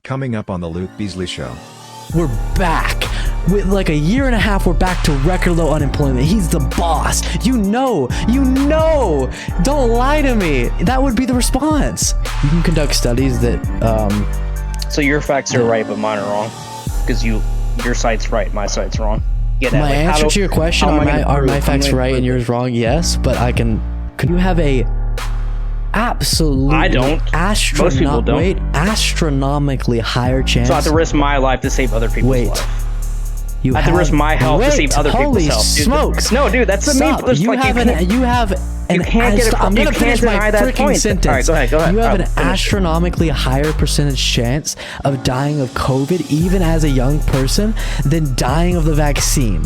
Coming up on the Luke Beasley Show. We're back. With like a year and a half, we're back to record low unemployment. He's the boss. You know. Don't lie to me. That would be the response. You can conduct studies that... So your facts are right, but mine are wrong. Because your site's right, my site's wrong. My answer to your question, are my facts right and yours wrong? Yes, but I can... Could you have a... Absolutely. I don't. Most people don't. Wait, astronomically higher chance. So I have to risk my life to save other people's life. I have to risk my health to save other people's health. Holy smokes! No, dude, that's the main. I'm gonna finish my freaking sentence. All right, go ahead. You have an astronomically higher percentage chance of dying of COVID, even as a young person, than dying of the vaccine.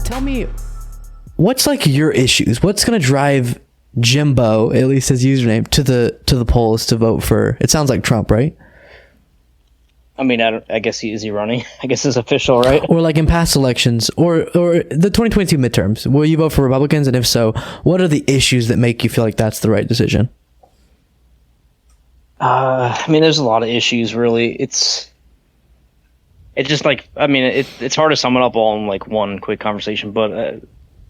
Tell me, what's like your issues? What's gonna drive Jimbo, at least his username, to the polls to vote for? It sounds like Trump, right? I mean, I guess is he running? I guess it's official, right? Or like in past elections, or the 2022 midterms, will you vote for Republicans? And if so, what are the issues that make you feel like that's the right decision? I mean, there's a lot of issues, really. It's just like, I mean, it's hard to sum it up all in like one quick conversation, but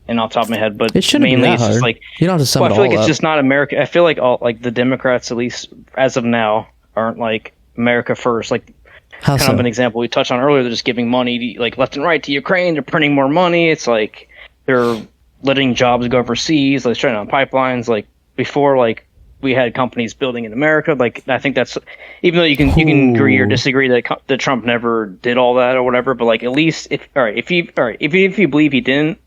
and off the top of my head, but it shouldn't mainly be that it's hard. just like, you don't have to sum it all up. I feel like it's just not America. I feel like all like the Democrats, at least as of now, aren't like America first. Like, how kind of an example we touched on earlier, they're just giving money to, like, left and right to Ukraine. They're printing more money. It's like they're letting jobs go overseas, like shutting down pipelines. Like before, like we had companies building in America. Like I think that's, even though you can agree or disagree that Trump never did all that or whatever, but like at least if you believe he didn't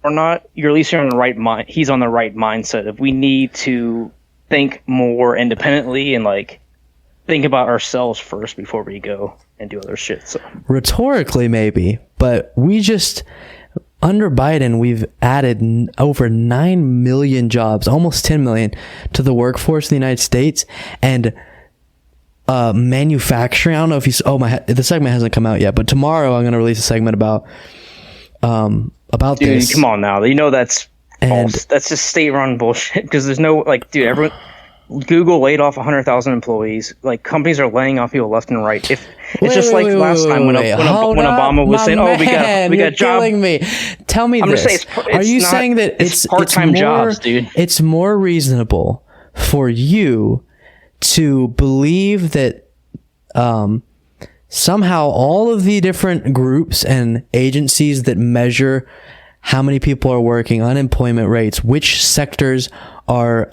or not, you're at least on the right mind. He's on the right mindset. If we need to think more independently and like think about ourselves first before we go and do other shit. So rhetorically maybe, but we just, under Biden, we've added over 9 million jobs, almost 10 million, to the workforce in the United States. And manufacturing, I don't know if the segment hasn't come out yet, but tomorrow I'm going to release a segment about dude, this. Come on now. You know that's false. That's just state-run bullshit, because there's no, like, dude, everyone... Google laid off 100,000 employees. Like, companies are laying off people left and right. If it's just like last time when Obama was saying, "Oh, we got jobs." Killing me. Tell me this. Just saying, are you saying that it's part-time jobs, dude? It's more reasonable for you to believe that somehow all of the different groups and agencies that measure how many people are working, unemployment rates, which sectors are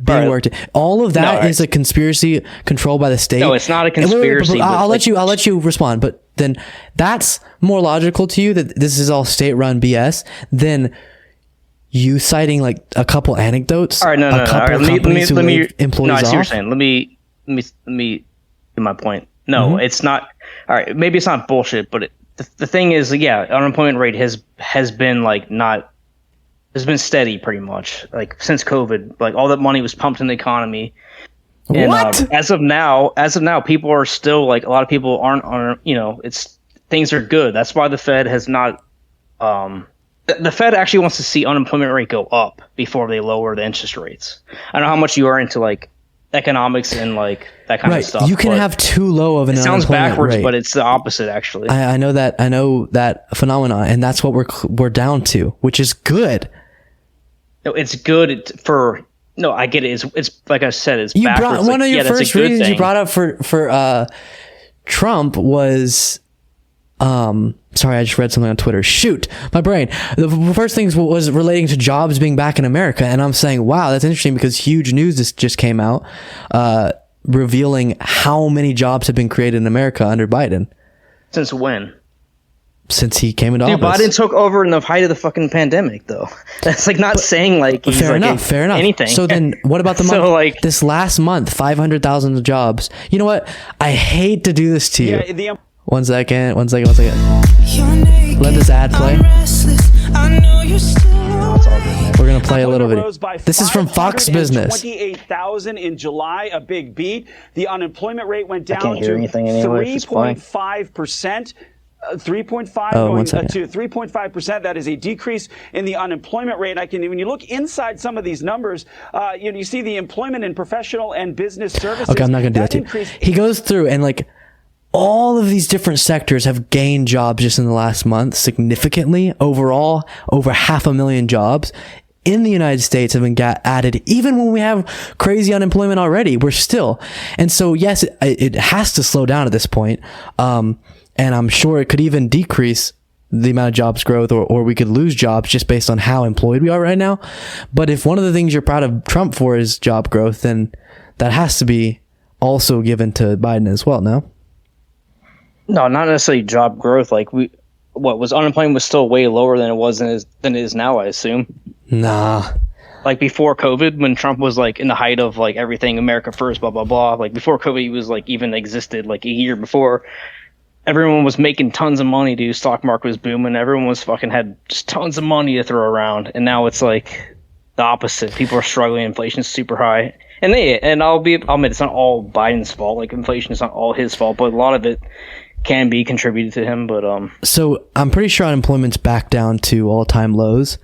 being worked. All of that is a conspiracy controlled by the state. No, it's not a conspiracy. I'll let you respond. But then that's more logical to you that this is all state-run BS than you citing like a couple anecdotes. All right, no. All right, let me employees no, I see what you're off. saying. Let me do my point. No, it's not. All right, maybe it's not bullshit, but the thing is, yeah, unemployment rate has been like has been steady pretty much, like since COVID. Like all that money was pumped in the economy. And, what? As of now, people are still like, a lot of people aren't, it's, things are good. That's why the Fed has not, the Fed actually wants to see unemployment rate go up before they lower the interest rates. I don't know how much you are into like economics and like that kind of stuff. You can have too low of an unemployment rate. It sounds backwards, but it's the opposite actually. I know that phenomenon, and that's what we're down to, which is good. No, it's good for. No, I get it. It's like I said, it's you backwards. Brought, one of your first reasons you brought up for Trump was, sorry, I just read something on Twitter. Shoot, my brain. The first thing was relating to jobs being back in America, and I'm saying, wow, that's interesting because huge news just came out, revealing how many jobs have been created in America under Biden. Since when? Since he came into office. Biden took over in the height of the fucking pandemic, though. That's like not saying like he's fair like enough. Anything. So then, what about the month? This last month, 500,000 jobs. You know what? I hate to do this to you. Yeah, One second. Let this ad play. We're gonna play a little video. This is from Fox Business. 28,000 in July, a big beat. The unemployment rate went down to 3.5%. 3.5 going to 3.5%. That is a decrease in the unemployment rate. When you look inside some of these numbers, you see the employment in professional and business services. Okay, I'm not going to do that too. He goes through and like all of these different sectors have gained jobs just in the last month significantly. Overall, over 500,000 jobs in the United States have been added, even when we have crazy unemployment already. We're still, and so yes, it has to slow down at this point. And I'm sure it could even decrease the amount of jobs growth, or we could lose jobs just based on how employed we are right now. But if one of the things you're proud of Trump for is job growth, then that has to be also given to Biden as well, no? No, not necessarily job growth. Like unemployment was still way lower than it is now, I assume. Nah. Like before COVID, when Trump was like in the height of like everything America first, blah blah blah. Like before COVID, he was like even existed like a year before. Everyone was making tons of money, dude. Stock market was booming. Everyone was fucking had just tons of money to throw around. And now it's like the opposite. People are struggling. Inflation is super high. And I'll admit it's not all Biden's fault. Like inflation is not all his fault, but a lot of it can be contributed to him. But so I'm pretty sure unemployment's back down to all-time lows.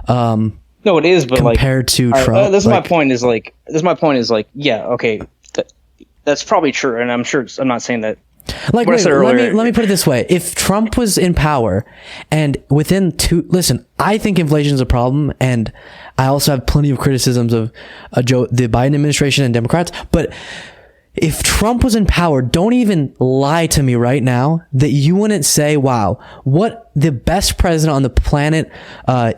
No, it is, but compared to Trump. My point is yeah, okay, that's probably true, and I'm sure I'm not saying that. Like, wait, let me put it this way. If Trump was in power and listen, I think inflation is a problem, and I also have plenty of criticisms of the Biden administration and Democrats, but if Trump was in power, don't even lie to me right now that you wouldn't say, wow, what the best president on the planet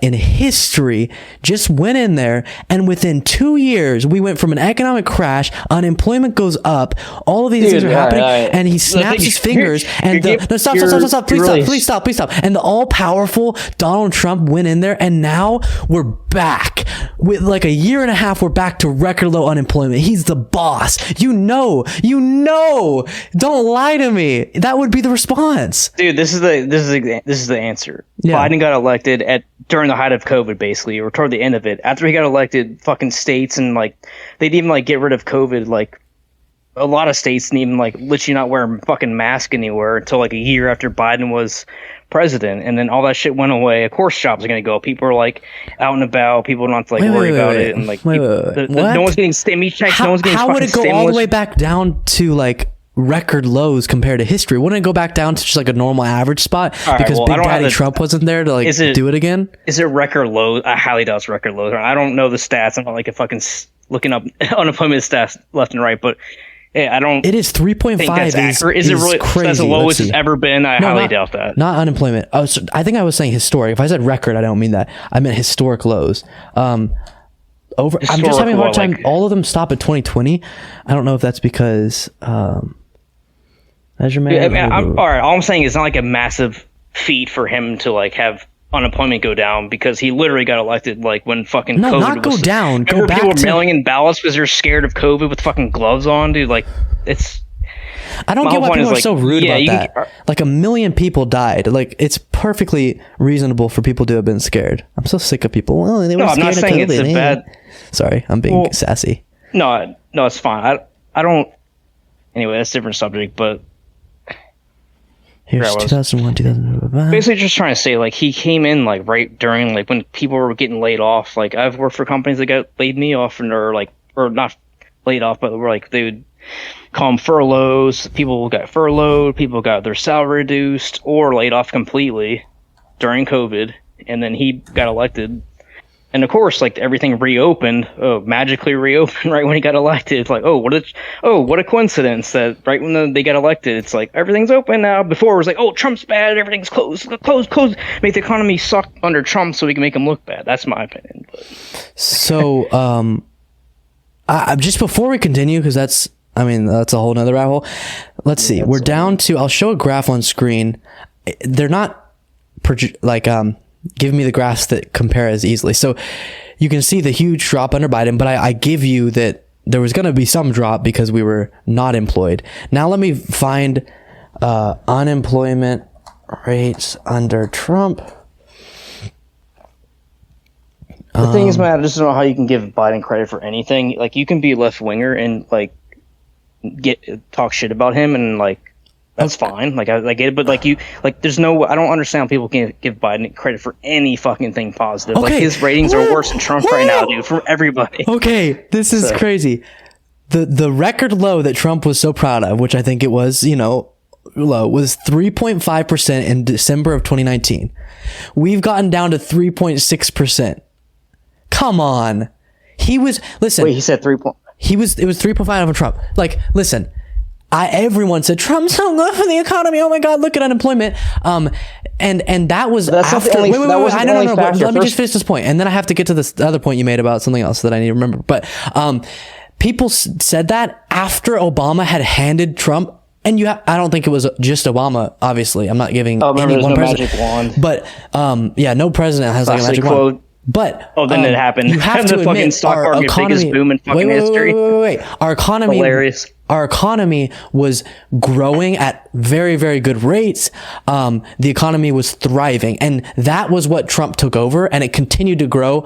in history just went in there, and within 2 years, we went from an economic crash, unemployment goes up, all of these things are happening, and he snaps his fingers, and stop, please stop. And the all-powerful Donald Trump went in there, and now we're back. With like a year and a half, we're back to record low unemployment. He's the boss. You know, don't lie to me. That would be the response. Dude, this is the answer. Yeah. Biden got elected during the height of COVID, basically, or toward the end of it. After he got elected, fucking states and like they didn't even like get rid of COVID. Like a lot of states didn't even like literally not wear a fucking mask anywhere until like a year after Biden was president, and then all that shit went away. Of course, jobs are gonna go. People are like out and about. People don't have to like worry about it, and like no one's getting stimmy checks. No one's getting how would it go all the way back down to like record lows compared to history? Wouldn't it go back down to just like a normal average spot because Big Daddy Trump wasn't there to like do it again? Is it record low? I highly doubt it's record lows. I don't know the stats. I'm not like a fucking looking up unemployment stats left and right, but yeah, I don't. It is 3.5. Is it really crazy? That's the lowest it's ever been. I highly doubt that. Not unemployment. Oh, so I think I was saying historic. If I said record, I don't mean that. I meant historic lows. I'm just having a hard time. All of them stop at 2020. I don't know if that's because measurement. All right. All I'm saying is not like a massive feat for him to like have unemployment go down because he literally got elected like when fucking COVID not go down. Go back. People were mailing in ballots because they're scared of COVID with fucking gloves on, dude. Like it's. I don't get why people are so rude about that. Like 1 million people died. Like it's perfectly reasonable for people to have been scared. I'm so sick of people. Well, they were scared I'm not saying of COVID. It's a bad. Sorry, I'm being sassy. No, it's fine. I don't. Anyway, that's a different subject, but. Here's 2001, 2002. Basically, just trying to say, like, he came in, like, right during, like, when people were getting laid off. Like, I've worked for companies that got laid me off, or not laid off, but were, like, they would call them furloughs. People got furloughed, people got their salary reduced, or laid off completely during COVID. And then he got elected. And of course, like everything reopened, magically reopened right when he got elected. It's like, what a coincidence that right when they got elected, it's like everything's open now. Before it was like, Trump's bad, everything's closed, make the economy suck under Trump so we can make him look bad. That's my opinion. But. So, I just before we continue, because that's a whole nother rabbit hole. Let's see, we're down to. I'll show a graph on screen. They're not give me the graphs that compare as easily. So you can see the huge drop under Biden, but I give you that there was going to be some drop because we were not employed. Now let me find unemployment rates under Trump. The thing is, man, I just don't know how you can give Biden credit for anything. Like, you can be a left winger and like talk shit about him and like That's fine. Like I get it, but like there's no. I don't understand how people can give Biden credit for any fucking thing positive. Okay. Like his ratings are worse than Trump right now, dude. For everybody. Okay, this is crazy. The record low that Trump was so proud of, which I think it was, low, was 3.5% in December of 2019. We've gotten down to 3.6%. Come on. Listen. Wait, he said 3. It was 3.5 of Trump. Like, listen. Everyone said Trump's so good for the economy. Oh my God, look at unemployment. And that was that's after. Not the only, wait. I know. Let me just finish this point, and then I have to get to this other point you made about something else that I need to remember. But people said that after Obama had handed Trump, and I don't think it was just Obama. Obviously, I'm not giving any one president. Magic wand. But no president has like a magic wand. But then it happened. You have to the admit, fucking stock market biggest boom in fucking history. Wait. Our economy, hilarious. Our economy was growing at very, very good rates. The economy was thriving, and that was what Trump took over, and it continued to grow.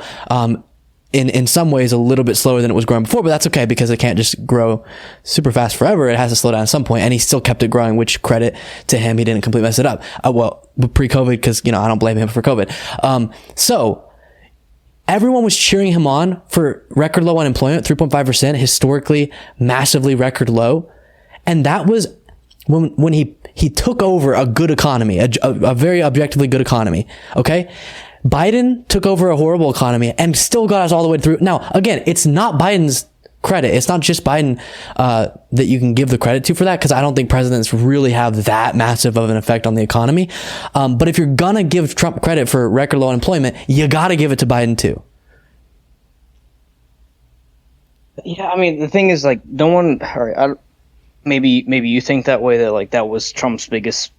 In some ways a little bit slower than it was growing before, but that's okay because it can't just grow super fast forever. It has to slow down at some point, and he still kept it growing, which credit to him. He didn't completely mess it up. Pre-COVID, because, I don't blame him for COVID. So everyone was cheering him on for record low unemployment, 3.5%, historically massively record low. And that was when he took over a good economy, a very objectively good economy. Okay. Biden took over a horrible economy and still got us all the way through. Now, again, it's not Biden's credit. It's not just Biden that you can give the credit to for that, because I don't think presidents really have that massive of an effect on the economy. But if you're gonna give Trump credit for record low unemployment, you gotta give it to Biden too. Yeah, I mean, the thing is, like, no one. All right, maybe you think that way, that like that was Trump's biggest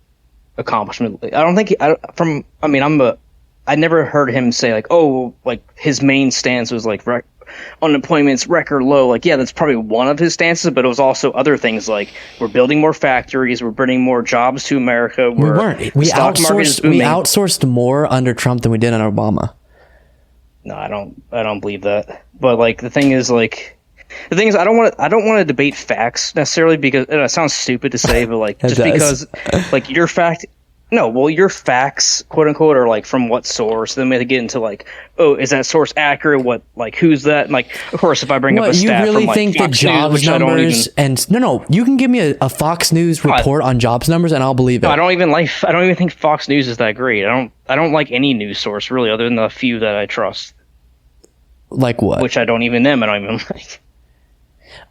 accomplishment. I don't think. I never heard him say like, oh, like his main stance was like unemployment's record low. Like, yeah, that's probably one of his stances, but it was also other things like we're building more factories, we're bringing more jobs to America. We outsourced more under Trump than we did under Obama. No, I don't believe that. But like the thing is, I don't want to debate facts necessarily, because and it sounds stupid to say, but like just because like your facts, quote unquote, are like from what source? Then we have to get into like, oh, is that source accurate? What, like, who's that? And like, of course, if I bring up a stat you really from, like, think Fox that jobs News, numbers you can give me a Fox News report on jobs numbers and I'll believe it. I don't even think Fox News is that great. I don't like any news source really, other than the few that I trust. Like what? Which I don't even like.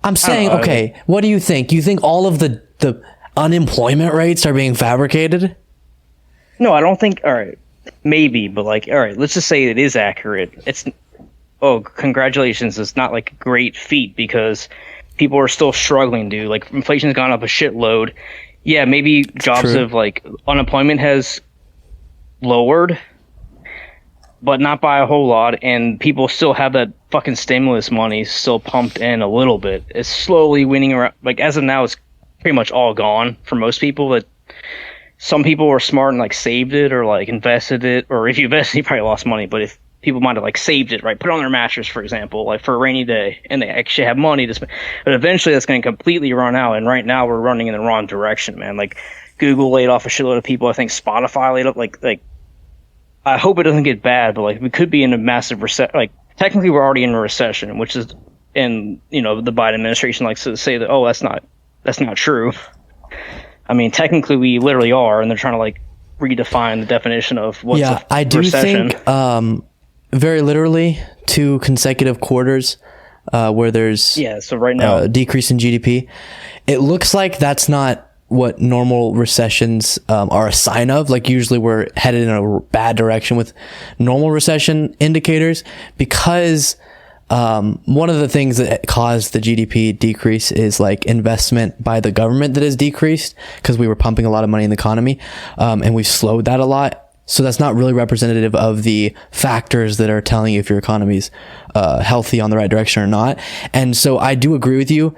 I'm saying, okay, what do you think? You think all of the unemployment rates are being fabricated? No, I don't think. All right, maybe, but like, all right, let's just say it is accurate. Congratulations! It's not like a great feat, because people are still struggling, dude. Like, inflation's gone up a shitload. Yeah, maybe jobs have unemployment has lowered, but not by a whole lot, and people still have that fucking stimulus money still pumped in a little bit. It's slowly winning around. Like, as of now, it's pretty much all gone for most people. But some people were smart and like saved it or like invested it, or if you invested, you probably lost money. But if people might have like saved it, right, put it on their mattress, for example, like for a rainy day, and they actually have money to spend. But eventually, that's going to completely run out. And right now, we're running in the wrong direction, man. Like, Google laid off a shitload of people. I think Spotify laid off like. I hope it doesn't get bad, but like we could be in a massive recession. Like, technically, we're already in a recession, which is, and the Biden administration likes to say that, oh, that's not true. I mean, technically, we literally are, and they're trying to like redefine the definition of what's a recession. I do think very literally 2 consecutive quarters where there's so right now a decrease in GDP. It looks like that's not what normal recessions are a sign of. Like, usually we're headed in a bad direction with normal recession indicators, because one of the things that caused the GDP decrease is like investment by the government that has decreased, because we were pumping a lot of money in the economy, and we've slowed that a lot. So that's not really representative of the factors that are telling you if your economy's healthy, on the right direction or not. And so I do agree with you.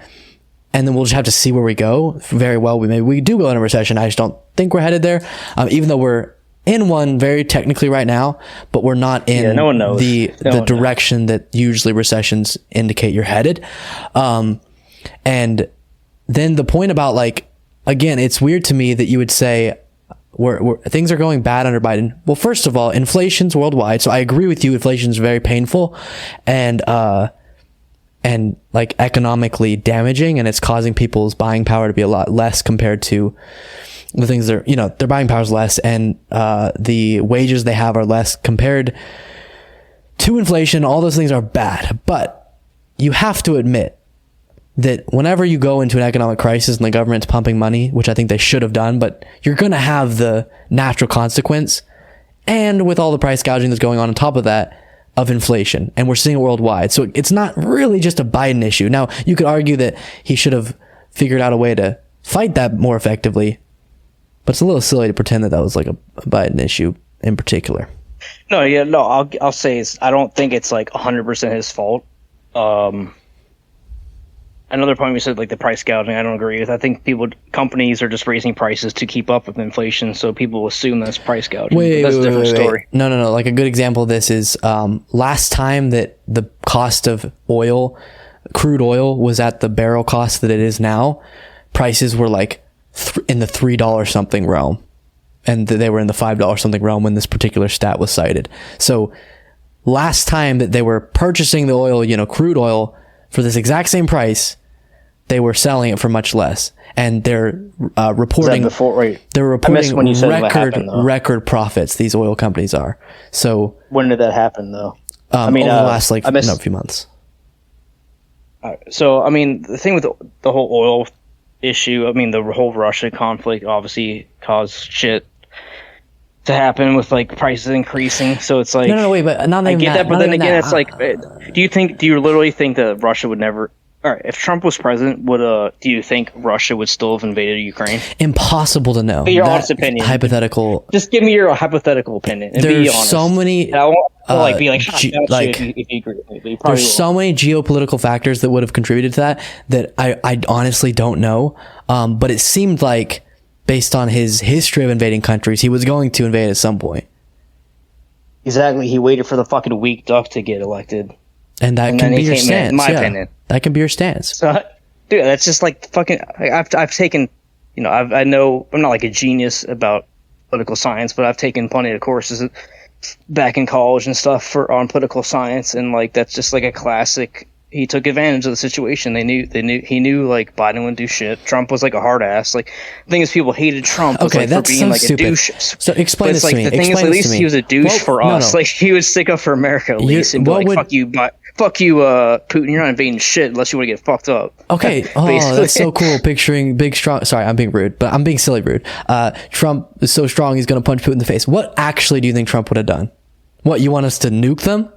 And then we'll just have to see where we go. Very well, we do go in a recession. I just don't think we're headed there, even though we're in one very technically right now, but we're not in no one knows. the direction that usually recessions indicate you're headed. And then the point about like again, it's weird to me that you would say things are going bad under Biden. Well, first of all, inflation's worldwide, so I agree with you. Inflation's very painful and like economically damaging, and it's causing people's buying power to be a lot less compared to the things their buying power is less, and the wages they have are less compared to inflation. All those things are bad, but you have to admit that whenever you go into an economic crisis and the government's pumping money, which I think they should have done, but you're going to have the natural consequence. And with all the price gouging that's going on top of that, of inflation, and we're seeing it worldwide. So it's not really just a Biden issue. Now, you could argue that he should have figured out a way to fight that more effectively, but it's a little silly to pretend that was like a Biden issue in particular. I'll say I don't think it's like 100% his fault. Another point we said, like the price gouging, I don't agree with. I think companies are just raising prices to keep up with inflation, so people assume that's price gouging. That's a different story. No. Like a good example of this is last time that the cost of crude oil was at the barrel cost that it is now, prices were like in the $3 something realm, and they were in the $5 something realm when this particular stat was cited. So last time that they were purchasing the oil, crude oil, for this exact same price, they were selling it for much less, and they're reporting. They're reporting record profits. These oil companies are. So when did that happen, though? Over the last few months. So the thing with the whole oil issue, the whole Russia conflict obviously caused shit to happen with like prices increasing. So it's like wait, but not I get that, but then again, it's like, do you literally think that Russia would never? All right, if Trump was president, do you think Russia would still have invaded Ukraine? Impossible to know. Your honest opinion. Hypothetical. Just give me your hypothetical opinion. And there's be honest. so many. I won't be like if you agree with me. There's so many geopolitical factors that would have contributed to that I honestly don't know. But it seemed like, based on his history of invading countries, he was going to invade at some point. Exactly. He waited for the fucking weak duck to get elected. And that can be your stance. In my opinion. That can be your stance. So, dude, that's just like fucking... I've taken... I know... I'm not like a genius about political science, but I've taken plenty of courses back in college and stuff on political science, and like that's just like a classic... He took advantage of the situation. He knew like Biden wouldn't do shit. Trump was like a hard ass. Like the thing is, people hated Trump for being so like stupid. A douche. So explain this to me. The thing is, at least he was a douche for us. Like he would stick up for America at least and be like, fuck you, Putin. You're not invading shit unless you want to get fucked up. Okay. That's so cool. Picturing big, strong. Sorry, I'm being rude, but I'm being silly rude. Trump is so strong, he's going to punch Putin in the face. What actually do you think Trump would have done? What, you want us to nuke them?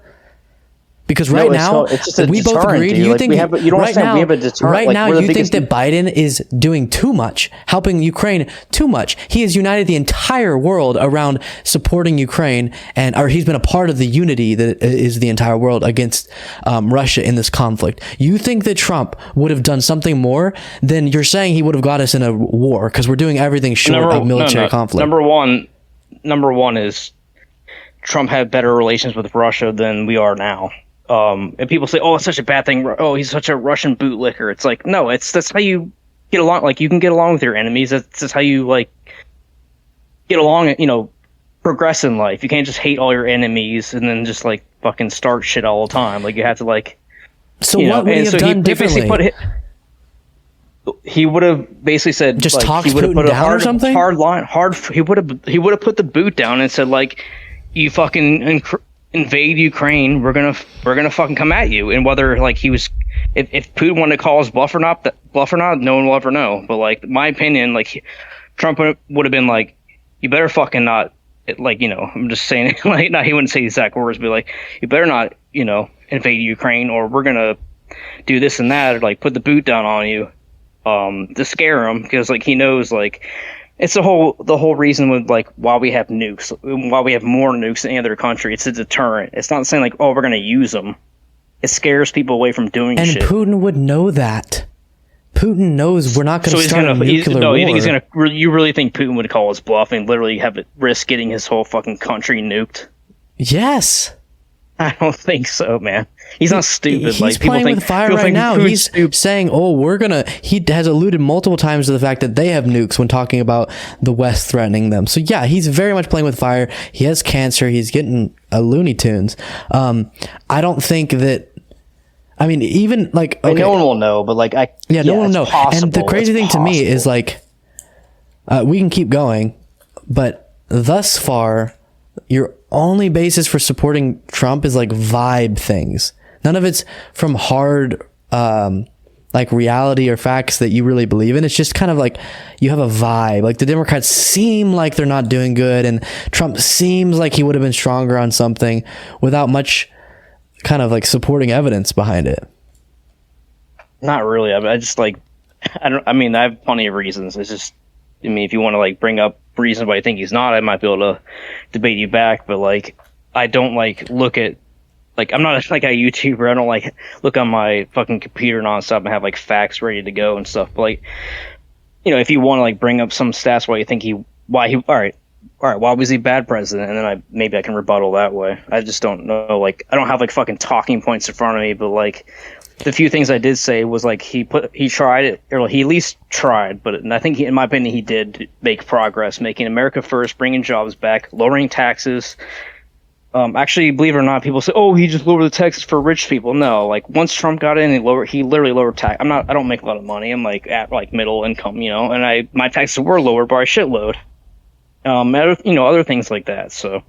Because right now, we both agreed. You think right now, you think that Biden is doing too much, helping Ukraine too much. He has united the entire world around supporting Ukraine, or he's been a part of the unity that is the entire world against Russia in this conflict. You think that Trump would have done something more? Then you're saying he would have got us in a war because we're doing everything short of military conflict. Number one is Trump had better relations with Russia than we are now. And people say, "Oh, it's such a bad thing. Oh, he's such a Russian bootlicker." It's like, no, that's how you get along. Like, you can get along with your enemies. That's how you like get along. Progress in life. You can't just hate all your enemies and then just like fucking start shit all the time. Like, you have to like. So what would he have done differently? He would have basically said, just like, talk Putin down or something. Hard line. He would have put the boot down and said, like, you fucking invade Ukraine, we're gonna fucking come at you. And whether like he was, if Putin wanted to call us bluff or not, no one will ever know. But like, my opinion, like Trump would have been like, you better fucking not, like, I'm just saying it, like, no, he wouldn't say the exact words, but like, you better not, invade Ukraine, or we're gonna do this and that, or like put the boot down on you, to scare him, because like he knows, like, it's the whole reason with like why we have nukes, why we have more nukes than any other country. It's a deterrent. It's not saying like, oh, we're going to use them. It scares people away from doing shit. And Putin would know that. Putin knows we're not going to start a nuclear war. You think he's going to? You really think Putin would call his bluff and literally have it risk getting his whole fucking country nuked? Yes. I don't think so, man. He's not stupid. He's playing with fire right now. He's saying, he has alluded multiple times to the fact that they have nukes when talking about the West threatening them. So yeah, he's very much playing with fire. He has cancer. He's getting Looney Tunes. I don't think that, I mean, even like, okay. No one will know, but like, no one will know. And the crazy thing to me is like, we can keep going, but thus far, your only basis for supporting Trump is like vibe things. None of it's from hard, like reality or facts that you really believe in. It's just kind of like you have a vibe. Like the Democrats seem like they're not doing good, and Trump seems like he would have been stronger on something without much kind of like supporting evidence behind it. Not really. I just like, I mean, I have plenty of reasons. It's just, I mean, if you want to like bring up reasons why I think he's not, I might be able to debate you back. But like, I don't like look at, like, I'm not like a YouTuber. I don't like look on my fucking computer nonstop and have like facts ready to go and stuff. But like, you know, if you want to like bring up some stats why you think all right, why was he a bad president? And then maybe I can rebuttal that way. I just don't know. Like, I don't have like fucking talking points in front of me, but like, the few things I did say was like he tried it, or he at least tried, but I think in my opinion he did make progress, making America first, bringing jobs back, lowering taxes. Actually, believe it or not, people say, "Oh, he just lowered the taxes for rich people." No, like once Trump got in, he literally lowered tax. I don't make a lot of money. I'm like at like middle income, you know, and my taxes were lowered by a shitload. Other things like that. So,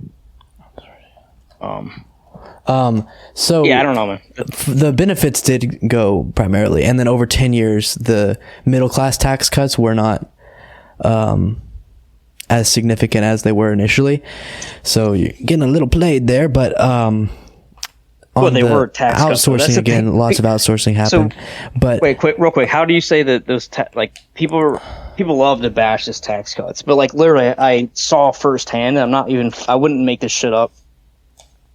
so yeah, I don't know, man. The benefits did go primarily, and then over 10 years, the middle class tax cuts were not as significant as they were initially. So you're getting a little played there, but they were tax outsourcing cuts, again. Lots of outsourcing happened. So, but wait, real quick, how do you say that those people love to bash this tax cuts, but like literally, I saw firsthand. I wouldn't make this shit up.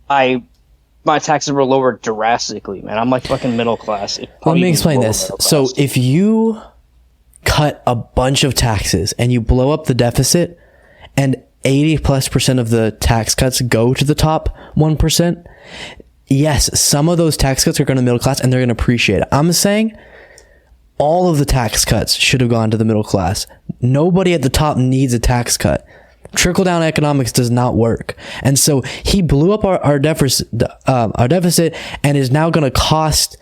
My taxes were lowered drastically, man. I'm like fucking middle class. Let me explain this. So if you cut a bunch of taxes and you blow up the deficit, and 80+% of the tax cuts go to the top 1%, yes, some of those tax cuts are going to the middle class and they're going to appreciate it. I'm saying all of the tax cuts should have gone to the middle class. Nobody at the top needs a tax cut. Trickle-down economics does not work. And so he blew up our deficit and is now going to cost,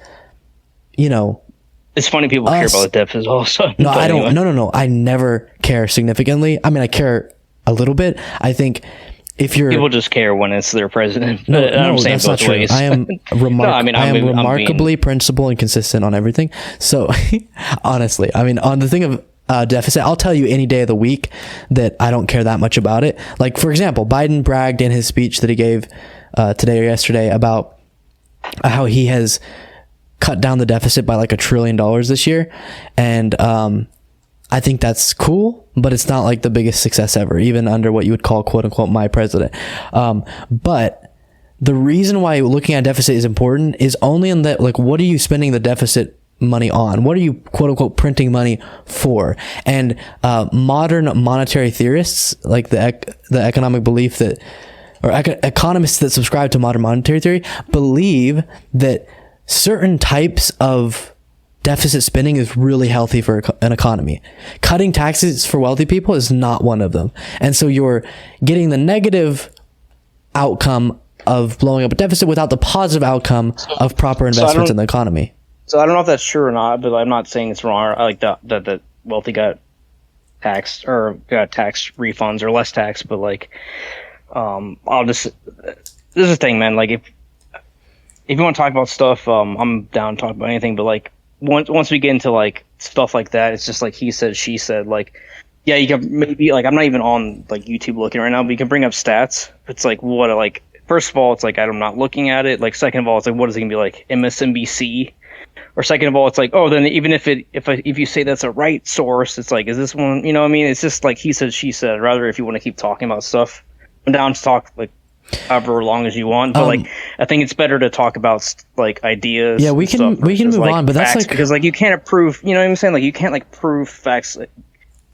it's funny people care about the deficit also. No, I don't. No. I never care significantly. I mean, I care a little bit. I think if you're... People just care when it's their president. No, that's not true. I am remarkably principled and consistent on everything. So honestly, I mean, on the thing of deficit, I'll tell you any day of the week that I don't care that much about it. Like, for example, Biden bragged in his speech that he gave today or yesterday about how he has cut down the deficit by like $1 trillion this year. And I think that's cool, but it's not like the biggest success ever, even under what you would call quote unquote my president. But the reason why looking at deficit is important is only in that, like, what are you spending the deficit money on? What are you quote unquote printing money for? And modern monetary theorists, like the economic belief that, or economists that subscribe to modern monetary theory, believe that certain types of deficit spending is really healthy for an economy. Cutting taxes for wealthy people is not one of them. And so you're getting the negative outcome of blowing up a deficit without the positive outcome of proper investments in the economy. So I don't know if that's true or not, but I'm not saying it's wrong. I like that wealthy got taxed or got tax refunds or less tax, but like, this is the thing, man. Like, if you want to talk about stuff, I'm down to talk about anything. But like, once we get into like stuff like that, it's just like he said, she said. Like, yeah, you can maybe like, I'm not even on like YouTube looking right now, but you can bring up stats. It's like, what, like, first of all, it's like I'm not looking at it. Like, second of all, it's like, what is it gonna be like, MSNBC? Or second of all, it's like, oh, then even if you say that's a right source, it's like, is this one? You know what I mean? It's just like he said, she said. Rather, if you want to keep talking about stuff, I'm down to talk like however long as you want. But like, I think it's better to talk about like ideas. Yeah, we can move like, on, but that's facts, like, because like you can't prove. You know what I'm saying? Like you can't like prove facts. Like,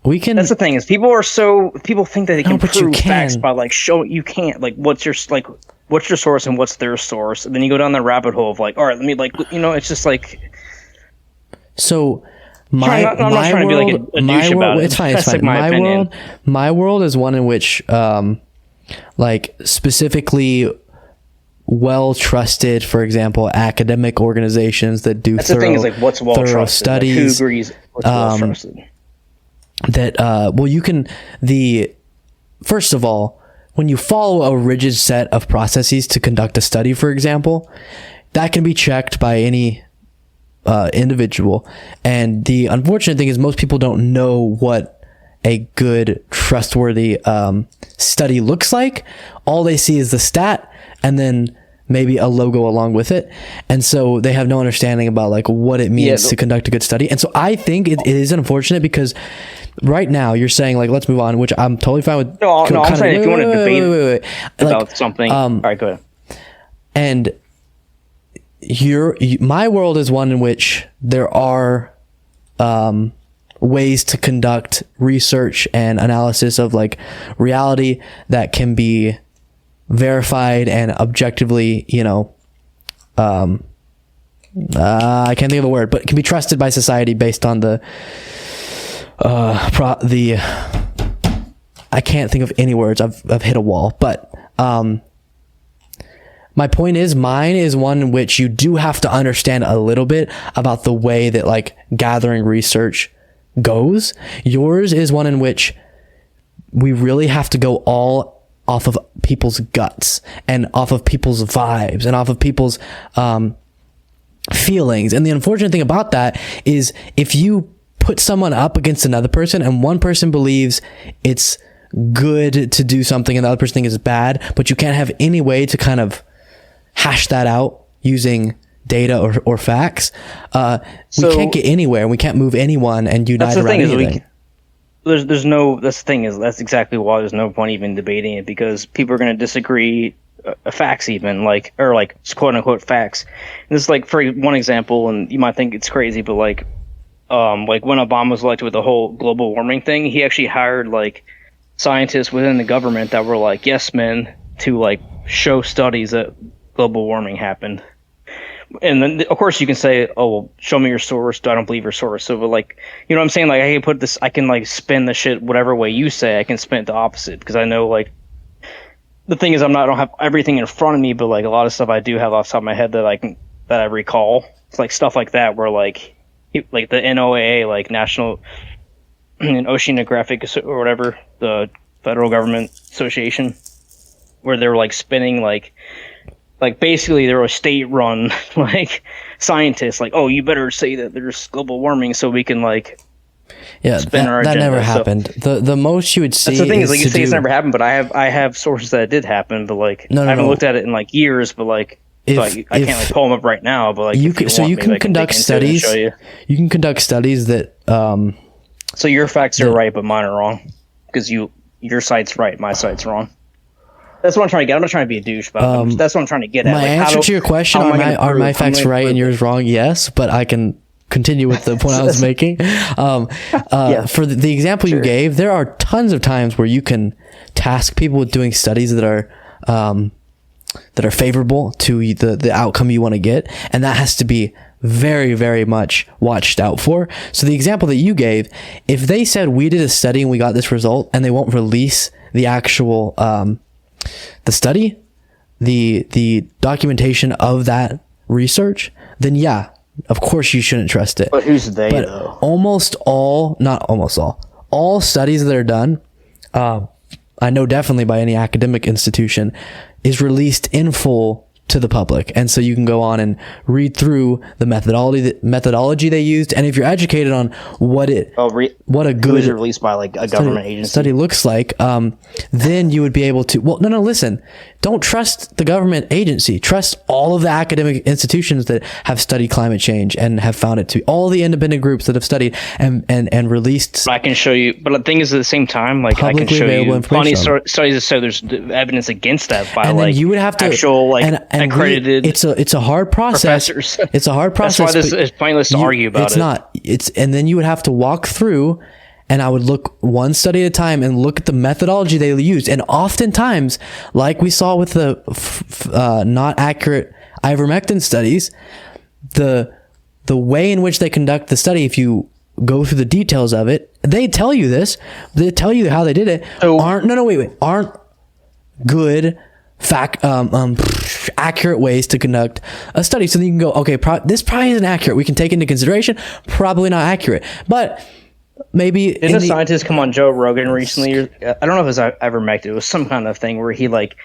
we can. That's the thing is people think that they can prove facts by like showing. You can't. Like, what's your like? what's your source and what's their source, and then you go down the rabbit hole of like, all right, let me like, it's just like. So I'm not trying to be like a douche about it. It's fine. It's fine. Like my world is one in which, like specifically well trusted, for example, academic organizations that do the thing is like what's well thorough trusted. studies. Like, who agrees what's well trusted? First of all, when you follow a rigid set of processes to conduct a study, for example, that can be checked by any individual. And the unfortunate thing is most people don't know what a good, trustworthy study looks like. All they see is the stat and then maybe a logo along with it. And so they have no understanding about like what it means to conduct a good study. And so I think it is unfortunate because right now you're saying like, let's move on, which I'm totally fine with. No, I'm saying if you want to debate about something. All right, go ahead. And my world is one in which there are ways to conduct research and analysis of like reality that can be verified and objectively, I can't think of the word, but can be trusted by society based on I can't think of any words. I've hit a wall, but my point is, mine is one in which you do have to understand a little bit about the way that like gathering research goes. Yours is one in which we really have to go all off of people's guts and off of people's vibes and off of people's feelings. And the unfortunate thing about that is if you put someone up against another person and one person believes it's good to do something and the other person thinks it's bad, but you can't have any way to kind of hash that out using data or facts, we can't get anywhere and we can't move anyone and unite around anything. That's the thing is that's exactly why there's no point even debating it, because people are going to disagree facts even like quote unquote facts. And this is like for one example, and you might think it's crazy, but like when Obama was elected with the whole global warming thing, he actually hired like scientists within the government that were like yes men to like show studies that global warming happened. And then, of course, you can say, "Oh, well, show me your source." I don't believe your source. So, but like, you know what I'm saying? Like, I can like spin the shit whatever way you say. I can spin it the opposite because I know like the thing is I don't have everything in front of me, but like a lot of stuff I do have off the top of my head that I recall. It's like stuff like that where like the NOAA, like National Oceanographic or whatever, the federal government association, where they were like spinning like basically they're a state-run like scientists like, oh, you better say that there's global warming so we can like spin our agenda. That never happened. The most you would see. That's the thing is like you say it's never happened, but I have sources that it did happen, but like I haven't looked at it in like years, but like I can't like pull them up right now, but like you can conduct studies. You can conduct studies that. So your facts are right, but mine are wrong because your site's right, my site's wrong. That's what I'm trying to get. I'm not trying to be a douche, but that's what I'm trying to get at. My answer to your question, are my facts right and yours wrong? Yes, but I can continue with the point I was making. For the example you gave, there are tons of times where you can task people with doing studies that are favorable to the outcome you want to get, and that has to be very, very much watched out for. So the example that you gave, if they said we did a study and we got this result, and they won't release the actual the study, the documentation of that research, then yeah, of course you shouldn't trust it. But who's they though? All studies that are done, I know definitely by any academic institution, is released in full to the public, and so you can go on and read through the methodology they used, and if you're educated on what a good released by like a government agency study looks like, then you would be able to. Well, no, listen. Don't trust the government agency. Trust all of the academic institutions that have studied climate change and have found it to be all the independent groups that have studied and released. I can show you, but the thing is, at the same time, like I can show you plenty of studies that say there's evidence against that by like you would have to actual like accredited. It's a hard process. Professors. It's a hard process. That's why this is pointless to argue about. It's not. And then you would have to walk through and I would look one study at a time and look at the methodology they used. And oftentimes, like we saw with the not accurate ivermectin studies, the way in which they conduct the study, if you go through the details of it, they tell you this. They tell you how they did it. Aren't good accurate ways to conduct a study. So then you can go, okay, this probably isn't accurate. We can take into consideration, probably not accurate, but maybe. Didn't a scientist come on Joe Rogan recently? I don't know if it was ivermectin. It was some kind of thing where he like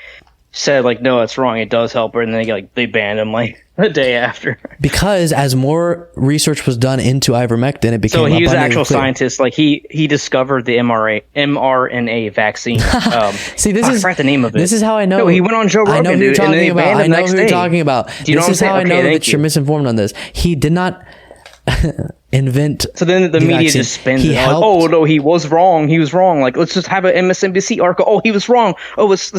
said like, no, it's wrong. It does help her, and then they banned him like the day after. Because as more research was done into ivermectin, it became. So he was an actual scientist. Like he discovered the mRNA vaccine. See, I forgot the name of it. This is how I know. No, he went on Joe Rogan. I know who you're talking about. I know who you're talking about. This is how I know that you're misinformed on this. He did not invent. So then the media vaccine. just spins it. Like, oh no, he was wrong. He was wrong. Like, let's just have an MSNBC article. Oh, he was wrong. Oh, it's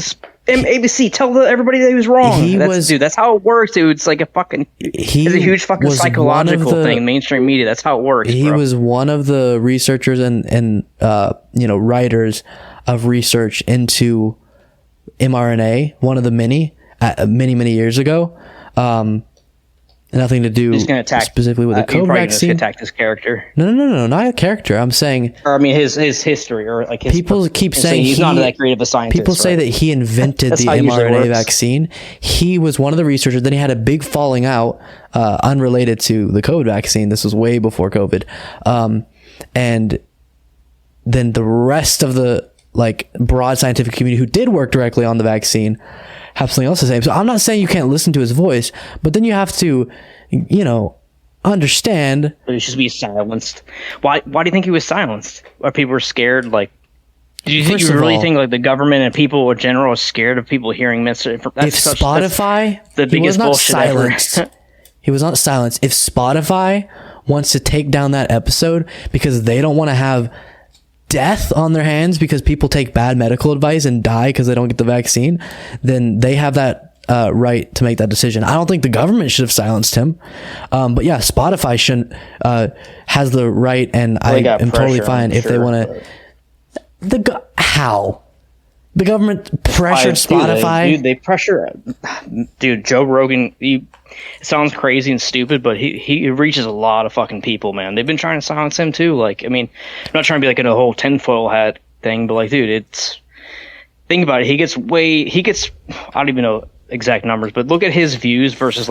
ABC. Tell everybody that he was wrong. That's how it works, dude. It's like it's a huge fucking psychological thing. Mainstream media. That's how it works. He was one of the researchers and writers of research into mRNA. One of the many years ago. Nothing to do specifically with the COVID vaccine. Attack this character. No, not a character. I'm saying, or I mean his history, or like his people keep saying he's not that great of a scientist. People say that he invented the mRNA vaccine. He was one of the researchers. Then he had a big falling out, unrelated to the COVID vaccine. This was way before COVID, and then the rest of the broad scientific community who did work directly on the vaccine have something else to say. So I'm not saying you can't listen to his voice, but then you have to, understand. But he should be silenced. Why do you think he was silenced? Or people were scared? Like, do you think think the government and people in general are scared of people hearing misinformation? If Spotify, the biggest bullshit silenced. He was not silenced. If Spotify wants to take down that episode because they don't want to have death on their hands because people take bad medical advice and die because they don't get the vaccine, then they have that right to make that decision. I don't think the government should have silenced him, but yeah, Spotify shouldn't has the right, and I am totally fine if they want to. How the government pressured Spotify? They pressure. Dude, Joe Rogan. It sounds crazy and stupid, but he reaches a lot of fucking people, man. They've been trying to silence him too. Like, I mean, I'm not trying to be in a whole tinfoil hat thing, but dude, think about it. He gets I don't even know exact numbers, but look at his views versus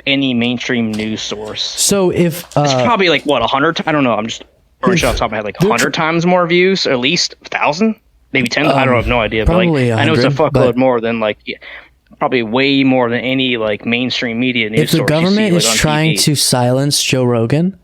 any mainstream news source. So if it's probably 100. I don't know. I'm just throwing shit off the top of my head. 100 times more views, or at least 1,000, maybe 10. I don't have no idea. But I know it's a fuckload more than probably way more than any mainstream media news source. If the government is trying to silence Joe Rogan,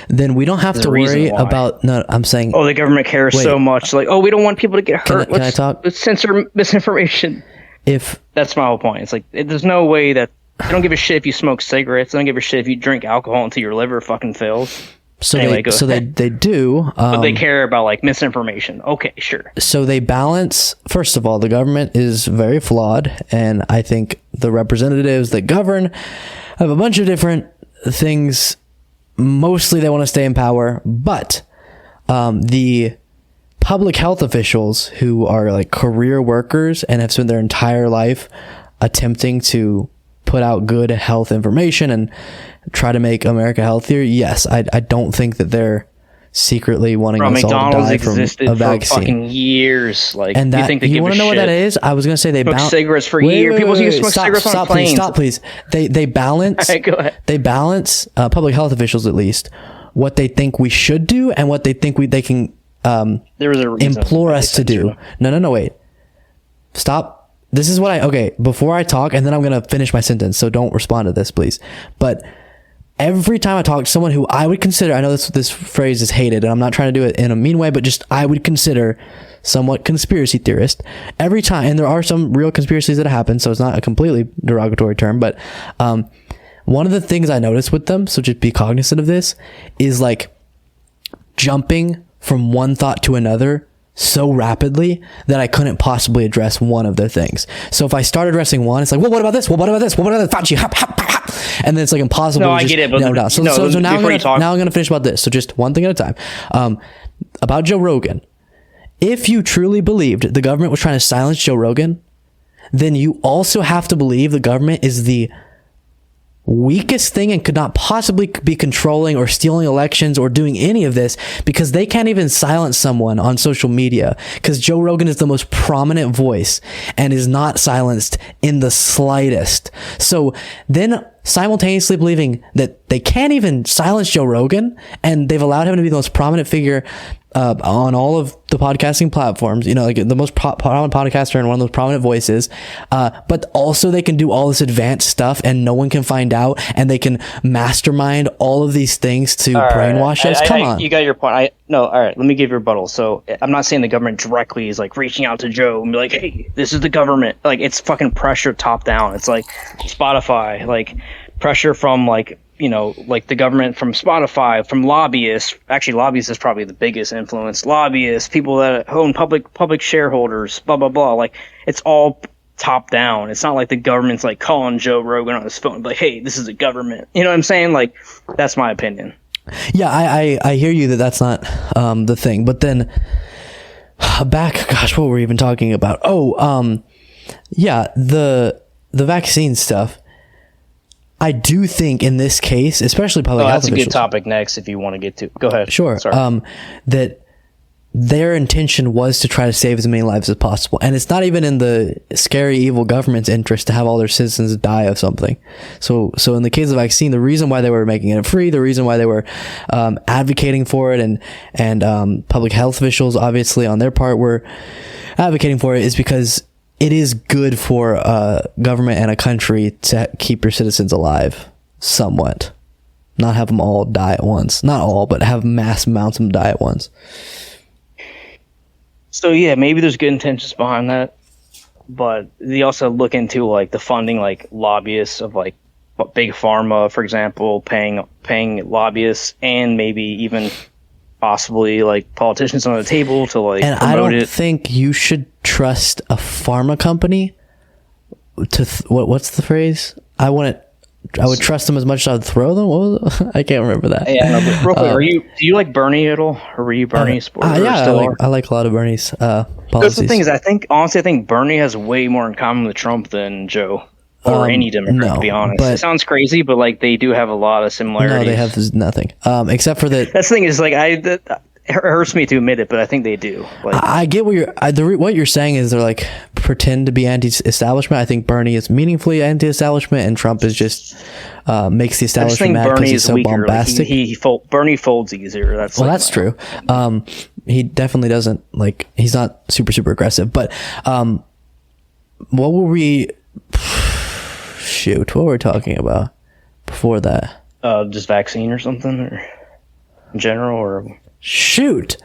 then we don't have to worry about. No, I'm saying. Oh, the government cares so much. We don't want people to get hurt. Can I talk? Let's censor misinformation. That's my whole point. It's there's no way that they don't give a shit if you smoke cigarettes. They don't give a shit if you drink alcohol until your liver fucking fails. So anyway, they do. But they care about misinformation. Okay, sure. So they balance. First of all, the government is very flawed, and I think the representatives that govern have a bunch of different things. Mostly, they want to stay in power, but the public health officials who are career workers and have spent their entire life attempting to put out good health information and try to make America healthier. Yes, I don't think that they're secretly wanting us all to die from a vaccine. For fucking years. And that, you want to know what that is? I was going to say they balance cigarettes for years. People used to smoke cigarettes on planes. Stop, please. They balance. All right, go ahead. They balance public health officials, at least, what they think we should do and what they think they can implore us to do. No, wait. Stop. This is what before I talk, and then I'm going to finish my sentence, so don't respond to this, please. But every time I talk to someone who I would consider, I know this phrase is hated, and I'm not trying to do it in a mean way, but just I would consider somewhat conspiracy theorist. Every time, and there are some real conspiracies that happen, so it's not a completely derogatory term, but one of the things I notice with them, so just be cognizant of this, is jumping from one thought to another so rapidly that I couldn't possibly address one of their things. So if I start addressing one, it's well, what about this? Well, what about this? Well, what about that? Fauci, hop. and then it's like impossible. No, to I just get it, but nail down. So now I'm gonna finish about this. So just one thing at a time. About Joe Rogan. If you truly believed the government was trying to silence Joe Rogan, then you also have to believe the government is the weakest thing and could not possibly be controlling or stealing elections or doing any of this, because they can't even silence someone on social media, because Joe Rogan is the most prominent voice and is not silenced in the slightest. So then simultaneously believing that they can't even silence Joe Rogan, and they've allowed him to be the most prominent figure on all of the podcasting platforms, like the most prominent podcaster and one of those prominent voices, but also they can do all this advanced stuff and no one can find out, and they can mastermind all of these things to brainwash us. Come on. You got your point. All right, let me give you a rebuttal. So I'm not saying the government directly is like reaching out to Joe and be like, hey, this is the government. Like, it's fucking pressure top down. It's like Spotify, like pressure from like the government, from Spotify, from lobbyists. Actually, lobbyists is probably the biggest influence. Lobbyists, people that own public shareholders, blah, blah, blah. Like, it's all top down. It's not like the government's like calling Joe Rogan on his phone, like, hey, this is the government. You know what I'm saying? Like, that's my opinion. Yeah, I hear you that's not the thing. But then what were we even talking about? Yeah, the vaccine stuff. I do think in this case, especially public health officials. That's a good topic next if you want to get to. Go ahead. Sure. That their intention was to try to save as many lives as possible. And it's not even in the scary, evil government's interest to have all their citizens die of something. So in the case of vaccine, the reason why they were making it free, the reason why they were advocating for it, and public health officials, obviously, on their part, were advocating for it, is because it is good for a government and a country to keep your citizens alive somewhat. Not have them all die at once. Not all, but have mass amounts of them die at once. So yeah, maybe there's good intentions behind that. But they also look into like the funding, like lobbyists of like big pharma, for example, paying lobbyists, and maybe even possibly like politicians on the table to like and promote I don't think you should trust a pharma company to what's the phrase? I would trust them as much as I'd throw them. What was it? I can't remember that. Yeah, no, but real quick, do you like Bernie at all, or were you Bernie supporter? Yeah, I like a lot of Bernie's policies. That's the thing is, I think Bernie has way more in common with Trump than Joe. Or any Democrat, to be honest. It sounds crazy, but like they do have a lot of similarities. No, they have nothing. Except for that. That's the thing is like it hurts me to admit it, but I think they do. Like, I get what you're saying is they're like pretend to be anti-establishment. I think Bernie is meaningfully anti-establishment, and Trump is just makes the establishment mad because he's so bombastic. Like Bernie folds easier. That's true. He definitely doesn't like. He's not super aggressive. But what were we? Shoot, what were we talking about before that? Just vaccine or something, or in general, or shoot,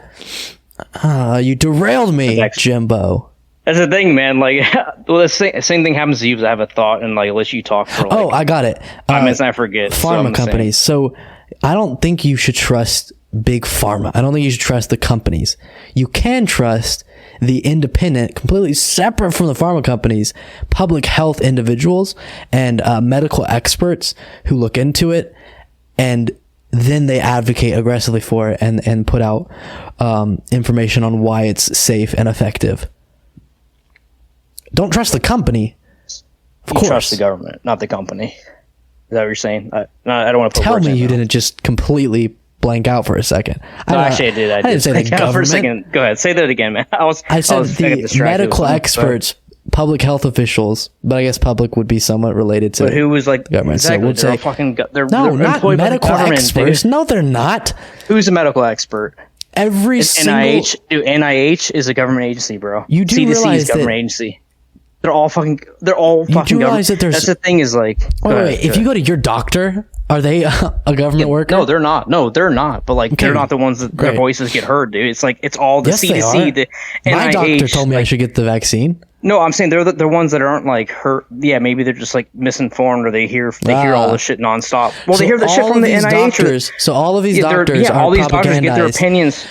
you derailed me, Jimbo. That's the thing, man. Like, well, the same thing happens to you. I have a thought, and like, let you talk for. Like, I got it. 5 minutes, and I forget. Pharma companies. So, I don't think you should trust big pharma. I don't think you should trust the companies. You can trust the independent, completely separate from the pharma companies, public health individuals and medical experts who look into it, and then they advocate aggressively for it and put out information on why it's safe and effective. Don't trust the company. Of course. Trust the government, not the company. Is that what you're saying? I don't want to put Tell words me in you there. didn't just completely blank out for a second. No, actually, I did. I didn't say the government. For a second. Go ahead. Say that again, man. I said the medical experts, public health officials, but I guess public would be somewhat related to. But who was like government? Exactly. So they're not medical experts. No, they're not. Who's a medical expert? NIH. Dude, NIH is a government agency, bro. You do CDC realize is a government agency. They're all fucking. You do realize that there's. That's the thing is like. Wait. If you go to your doctor, are they a government worker? No, they're not. But like, they're not the ones that their voices get heard, dude. It's like it's all the CDC. The NIH. My doctor told me I should get the vaccine. No, I'm saying they're the ones that aren't like hurt. Yeah, maybe they're just like misinformed, or they hear all this shit nonstop. Well, they hear the shit from the NIH. So all of these doctors are all these doctors get their opinions.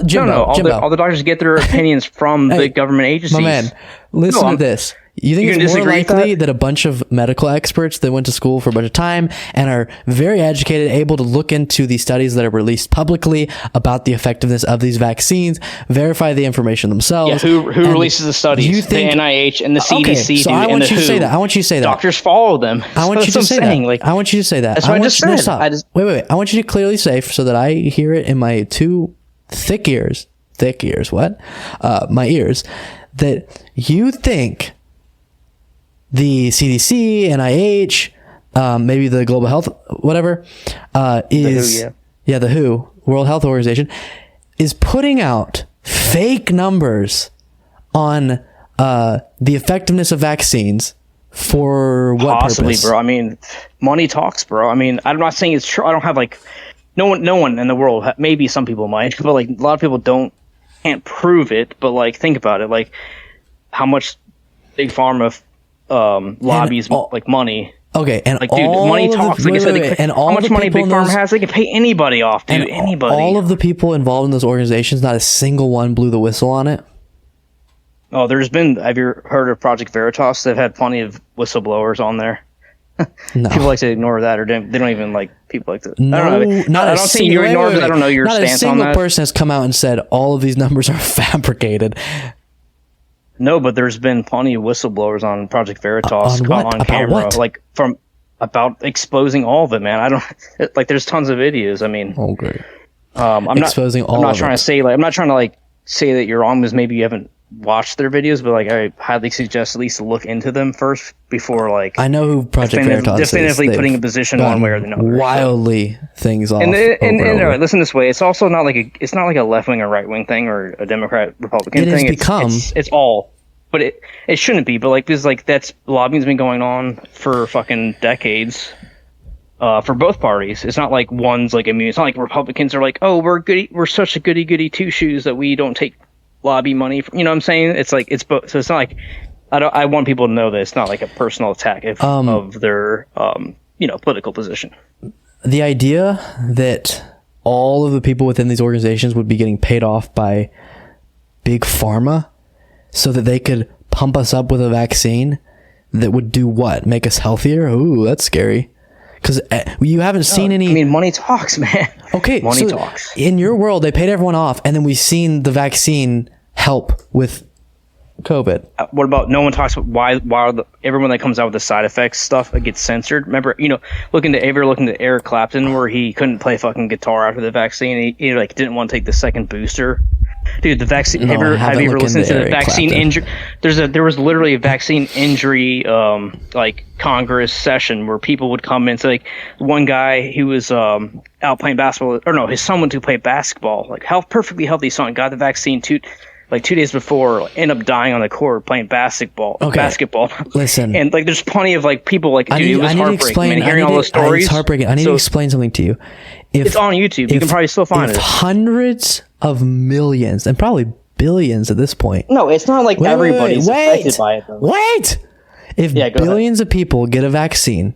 Jimbo, all the doctors get their opinions from the government agencies. My man, listen to this. You think You can it's more disagree with likely that? that a bunch of medical experts that went to school for a bunch of time and are very educated, able to look into the studies that are released publicly about the effectiveness of these vaccines, verify the information themselves? Yeah, who and releases the studies? you think- the NIH and the Okay, CDC so do, I and want the you to WHO. say that. I want you to say that. Doctors follow them. I want you That's to what say I'm saying. that. Like, I want you to say that. That's what I just No, said. stop. I just- Wait. I want you to clearly say so that I hear it in my two thick ears. What? My ears. That you think the CDC, NIH, maybe the Global Health, whatever, is WHO, the WHO, World Health Organization, is putting out fake numbers on the effectiveness of vaccines for what possibly, purpose? bro. I mean, money talks, bro. I mean, I'm not saying it's true. I don't have like no one in the world. Maybe some people might, but like a lot of people can't prove it. But like, think about it. Like, how much big pharma lobbies like money. Okay, and Like, dude, all money of the- talks. Like I said, and all how much the money people big in pharma those- has, they can pay anybody off, dude. and Anybody. all of the people involved in those organizations, not a single one blew the whistle on it. Oh, have you heard of Project Veritas? They've had plenty of whistleblowers on there. No. People like to ignore that, or they don't even like people like to. No, I don't know. not I a don't say single- you wait, ignore wait, because I don't know your not stance a single on that. person has come out and said all of these numbers are fabricated. No, but there's been plenty of whistleblowers on Project Veritas On what? on About camera, what? like about exposing all of it, man. I don't like. There's tons of videos. I mean, Oh, great. I'm Exposing all I'm not of trying it. to say I'm not trying to like say that you're wrong because maybe you haven't watched their videos, but like I highly suggest at least look into them first before like I know who Project Veritas is. definitively putting a They've position one way or gotten another. wildly things off. And over and over. listen this way, it's also not like it's not like a left wing or right wing thing or a Democrat Republican It has thing. become- It's all, but it shouldn't be. But like because like that's lobbying's been going on for fucking decades. For both parties, it's not like one's like immune. It's not like Republicans are like, oh, we're such a goody two shoes that we don't take lobby money. You know what I'm saying? It's like it's both. So it's not like I want people to know that it's not like a personal attack of their political position. The idea that all of the people within these organizations would be getting paid off by big pharma so that they could pump us up with a vaccine that would do what? Make us healthier? Ooh, that's scary. Because you haven't seen any. I mean, money talks, man. Okay, money so talks. In your world, they paid everyone off, and then we've seen the vaccine help with COVID. What about no one talks about why everyone that comes out with the side effects stuff gets censored? Remember, look into Eric Clapton where he couldn't play fucking guitar after the vaccine. He like didn't want to take the second booster. Dude, the vaccine. No, have you ever listened to the Eric vaccine Clapton. injury? There was literally a vaccine injury like Congress session where people would come in. So like one guy who was out playing basketball, or no, his son went to play basketball. Like perfectly healthy son got the vaccine 2 days before, ended up dying on the court playing basketball. Listen. And like there's plenty of like people like dude, it was heartbreaking. Man, hearing all those stories. It's heartbreaking. I need to explain something to you. It's on YouTube. You can probably still find if it. Hundreds of millions and probably billions at this point. No, it's not like everybody's affected by it. Though. Wait! If billions of people get a vaccine,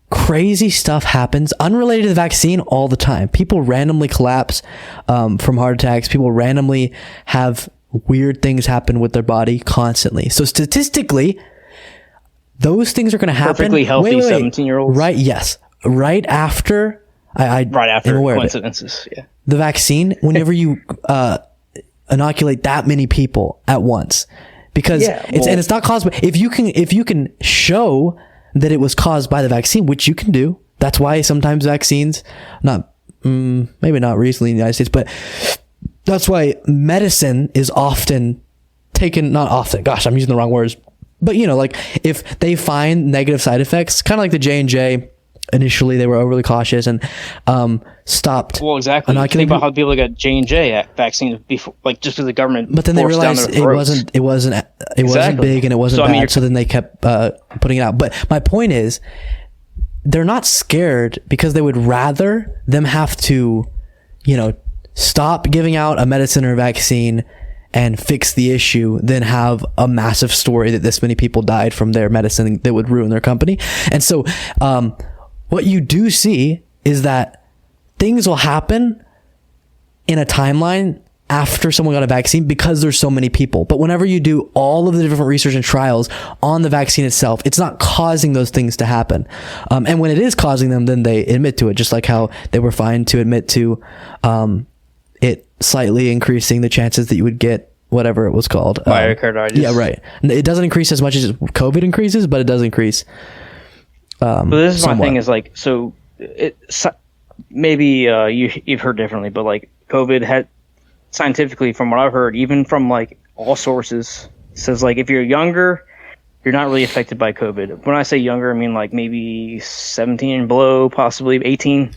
crazy stuff happens unrelated to the vaccine all the time. People randomly collapse from heart attacks. People randomly have weird things happen with their body constantly. So statistically, those things are going to happen. Perfectly healthy 17-year-olds. Right? Yes. Right after. Right after am aware of it. coincidences. Yeah. The vaccine, whenever you inoculate that many people at once, because it's not caused by, if you can show that it was caused by the vaccine, which you can do. That's why sometimes vaccines, maybe not recently in the United States, but that's why medicine is often taken, not often, gosh, I'm using the wrong words, but like if they find negative side effects, kind of like the J&J, initially they were overly cautious and stopped. Well, exactly. Think about how people got J&J vaccines before, like just because the government. But then they realized it wasn't big and it wasn't bad. So then they kept putting it out. But my point is, they're not scared because they would rather them have to, stop giving out a medicine or a vaccine and fix the issue than have a massive story that this many people died from their medicine that would ruin their company. And so, what you do see is that things will happen in a timeline after someone got a vaccine because there's so many people. But whenever you do all of the different research and trials on the vaccine itself, it's not causing those things to happen. And when it is causing them, then they admit to it, just like how they were fine to admit to it slightly increasing the chances that you would get whatever it was called. Myocarditis. Yeah, right. It doesn't increase as much as COVID increases, but it does increase. But this is somewhat. my thing is like, so maybe you've heard differently, but like COVID had scientifically, from what I've heard, even from like all sources, says like if you're younger, you're not really affected by COVID. When I say younger, I mean like maybe 17 and below, possibly 18.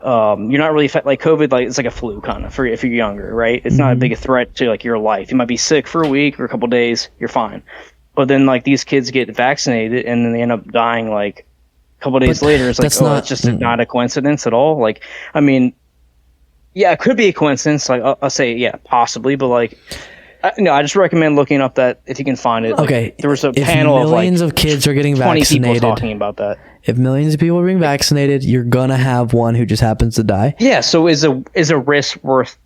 You're not really affected, like COVID, like it's like a flu kind of if you're younger, right? It's not a big threat to like your life. You might be sick for a week or a couple days, you're fine. But then like these kids get vaccinated and then they end up dying like a couple days later. It's like, it's just not a coincidence at all. Like, I mean, yeah, it could be a coincidence. Like I'll say, yeah, possibly, but like, I just recommend looking up that if you can find it. Okay, like, there was a panel of like millions of kids are getting 20 vaccinated. people talking about that. If millions of people are being vaccinated, you're gonna have one who just happens to die. Yeah. So is a risk worth?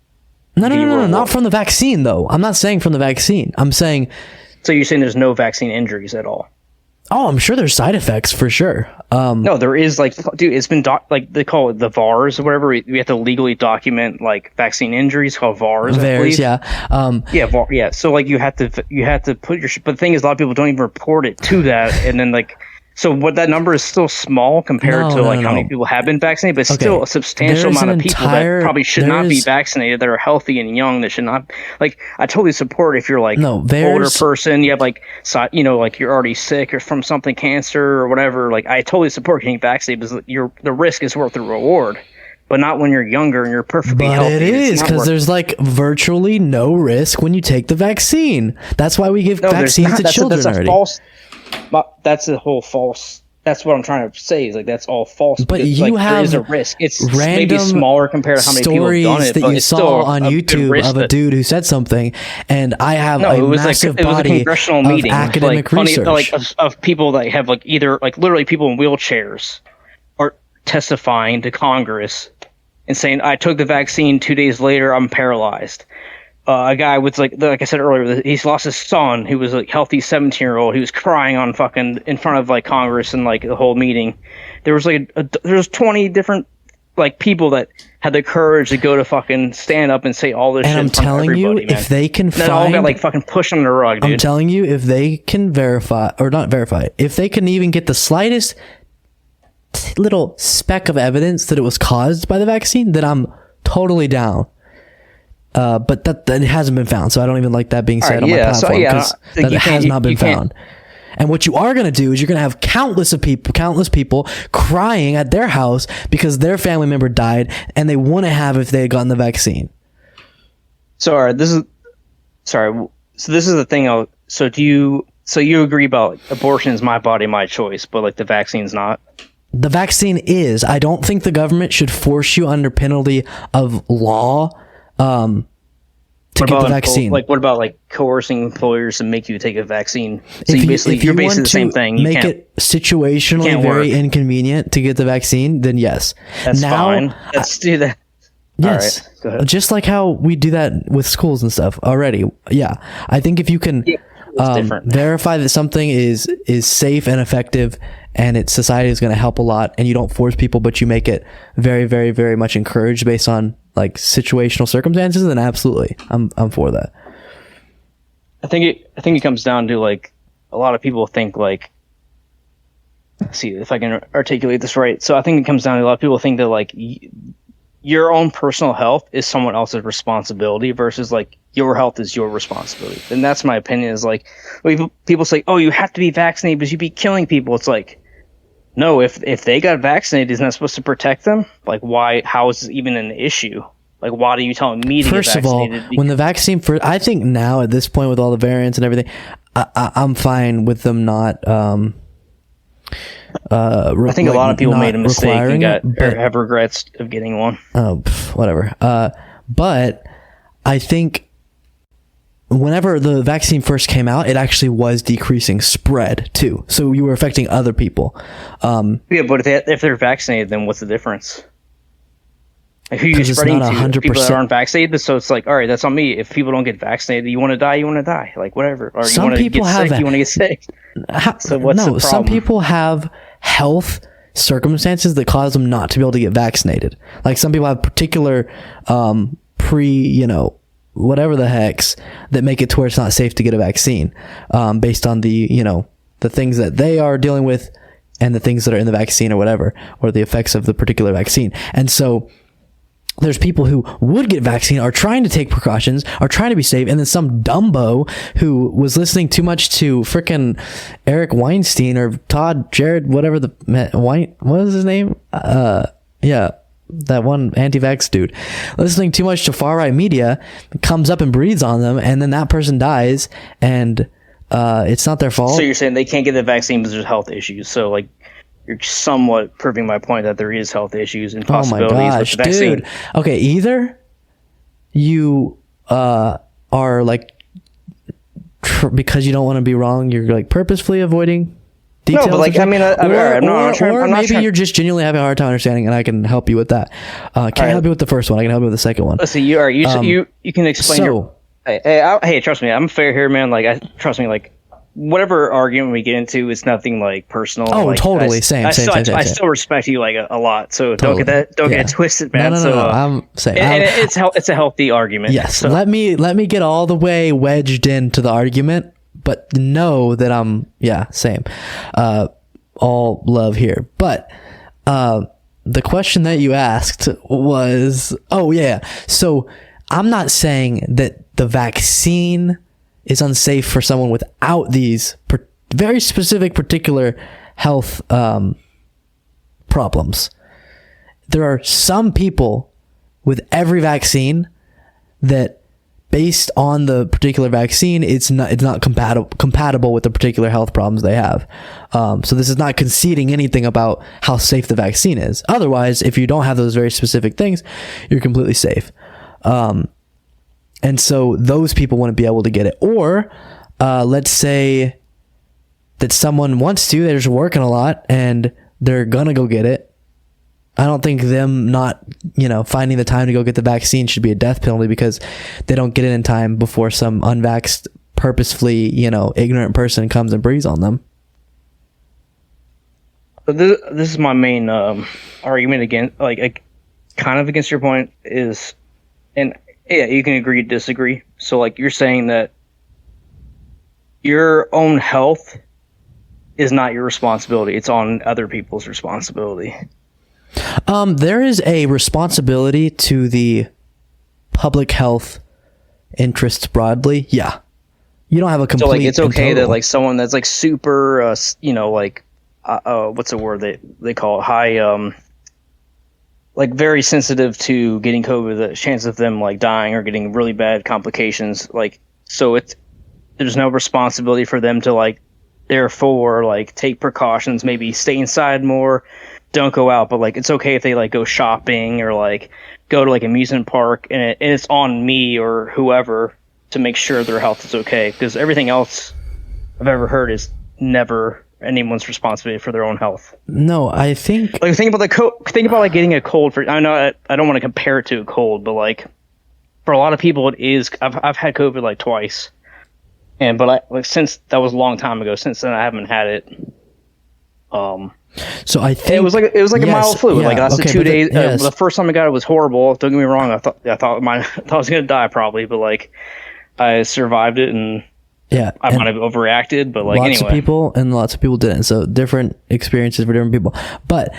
No, not from the vaccine though. I'm not saying from the vaccine. I'm saying. So you're saying there's no vaccine injuries at all? Oh, I'm sure there's side effects for sure. No, there is, like, dude, it's been like they call it the VARs or whatever. We have to legally document like vaccine injuries, called VARs. VARs, yeah. Yeah. So like you have to put your. But the thing is, a lot of people don't even report it to that, and then like. So what that number is still small compared to how many people have been vaccinated, but still a substantial amount of people that probably should not be vaccinated, that are healthy and young, that should not. Like, I totally support if you're like older person, you have like, like you're already sick or from something, cancer or whatever. Like, I totally support getting vaccinated because the risk is worth the reward. But not when you're younger and you're perfectly healthy. But it is, because there's like virtually no risk when you take the vaccine. That's why we give vaccines to children already. That's a whole false. That's what I'm trying to say. Is like that's all false. But because, you have there is a risk. It's maybe smaller compared to how many people have done it. That but you it's saw still on YouTube of a dude who said something, and I have a massive body of academic research of people that have like either like literally people in wheelchairs are testifying to Congress and saying, "I took the vaccine 2 days later, I'm paralyzed." A guy with like I said earlier, he's lost his son, who was a healthy 17-year-old. He was crying on fucking in front of like Congress and like the whole meeting. There was like there was 20 different like people that had the courage to go to fucking stand up and say all this shit. And I'm telling you, if they can find, all got like fucking pushed on the rug, dude. I'm telling you, if they can if they can even get the slightest little speck of evidence that it was caused by the vaccine, then I'm totally down. But that it hasn't been found, so I don't even like that being said on my platform, because that has not been found. And what you are going to do is you're going to have countless people crying at their house because their family member died and they wouldn't have if they had gotten the vaccine. So this is the thing. So you agree about abortion is my body, my choice, but like the vaccine's not? The vaccine is. I don't think the government should force you under penalty of law to get the vaccine. Like, what about like coercing employers to make you take a vaccine? So you're basically the same thing. You make it situationally very inconvenient to get the vaccine, then yes. That's fine. Let's do that. Yes. All right, go ahead. Just like how we do that with schools and stuff already. Yeah. I think if you can verify that something is safe and effective, and society is going to help a lot, and you don't force people, but you make it very, very, very much encouraged based on like situational circumstances, then absolutely, I'm for that. I think it comes down to like a lot of people think like, see if I can articulate this right. So I think it comes down to a lot of people think that like your own personal health is someone else's responsibility versus like your health is your responsibility. And that's my opinion. Is like people say, oh, you have to be vaccinated because you'd be killing people. It's like, no, if they got vaccinated, isn't that supposed to protect them? Like, why? How is this even an issue? Like, why are you telling me to get vaccinated? First of all, when the vaccine I think now at this point with all the variants and everything, I'm fine with them not. I think a lot of people made a mistake and have regrets of getting one. Oh, whatever. But I think whenever the vaccine first came out, it actually was decreasing spread too. So you were affecting other people. Yeah, but if they're vaccinated, then what's the difference? Like, who are you 'Cause it's spreading not to? 100%. People that aren't vaccinated. So it's like, all right, that's on me. If people don't get vaccinated, you want to die, you want to die. Like, whatever. Or you want to get sick, you want to get sick. So what's the problem? Some people have health circumstances that cause them not to be able to get vaccinated. Like some people have particular whatever the hex that make it to where it's not safe to get a vaccine based on the things that they are dealing with and the things that are in the vaccine or whatever, or the effects of the particular vaccine. And so there's people who would get vaccine, are trying to take precautions, are trying to be safe, and then some dumbo who was listening too much to frickin' Eric Weinstein or Todd Jared, whatever what was his name? That one anti-vax dude, listening too much to far-right media, comes up and breathes on them, and then that person dies, and it's not their fault. So you're saying they can't get the vaccine because there's health issues. So like, you're somewhat proving my point that there is health issues and possibilities with the vaccine. Dude. Okay, either you are like because you don't want to be wrong, you're like purposefully avoiding details. No, but like, I mean, maybe you're just genuinely having a hard time understanding, and I can help you with that. Can't help you with the first one. I can help you with the second one. Let's see. You can explain your. Hey, trust me, I'm fair here, man. Like, trust me, like, whatever argument we get into, it's nothing like personal. Oh, like, totally. Same. I still respect you like a lot. So totally. Don't get it twisted, man. No. I'm saying it's a healthy argument. Yes. So. Let me get all the way wedged into the argument, but know that I'm same. All love here, but the question that you asked was, so I'm not saying that the vaccine is unsafe for someone without these very specific particular health problems. There are some people with every vaccine that, based on the particular vaccine, it's not compatible with the particular health problems they have. So this is not conceding anything about how safe the vaccine is. Otherwise, if you don't have those very specific things, you're completely safe. And so those people wouldn't be able to get it. Or let's say that someone wants to, they're just working a lot and they're going to go get it. I don't think them not, finding the time to go get the vaccine should be a death penalty because they don't get it in time before some unvaxxed, purposefully, ignorant person comes and breathes on them. This is my main argument against, kind of against your point is, and yeah, you can agree to disagree. So, like, you're saying that your own health is not your responsibility. It's on other people's responsibility. There is a responsibility to the public health interests broadly. Yeah. You don't have a complete... So, like, it's okay that, like, someone that's, like, super, what's the word they call it? High, like, very sensitive to getting COVID, the chance of them, like, dying or getting really bad complications. Like, so there's no responsibility for them to, like, therefore, like, take precautions, maybe stay inside more, don't go out. But, like, it's okay if they, like, go shopping or, like, go to, like, amusement park, and it's on me or whoever to make sure their health is okay. Because everything else I've ever heard is never anyone's responsibility for their own health. No, I think, like, think about like getting a cold. I know I don't want to compare it to a cold, but like for a lot of people it is. I've had COVID like twice, but since that was a long time ago. Since then I haven't had it. So I think it was like a mild flu. Yeah, like lasted 2 days. Yes. The first time I got it was horrible. Don't get me wrong. I thought I was gonna die probably, but like I survived it and. Yeah, I might have overreacted, but like lots of people and lots of people didn't. So different experiences for different people. But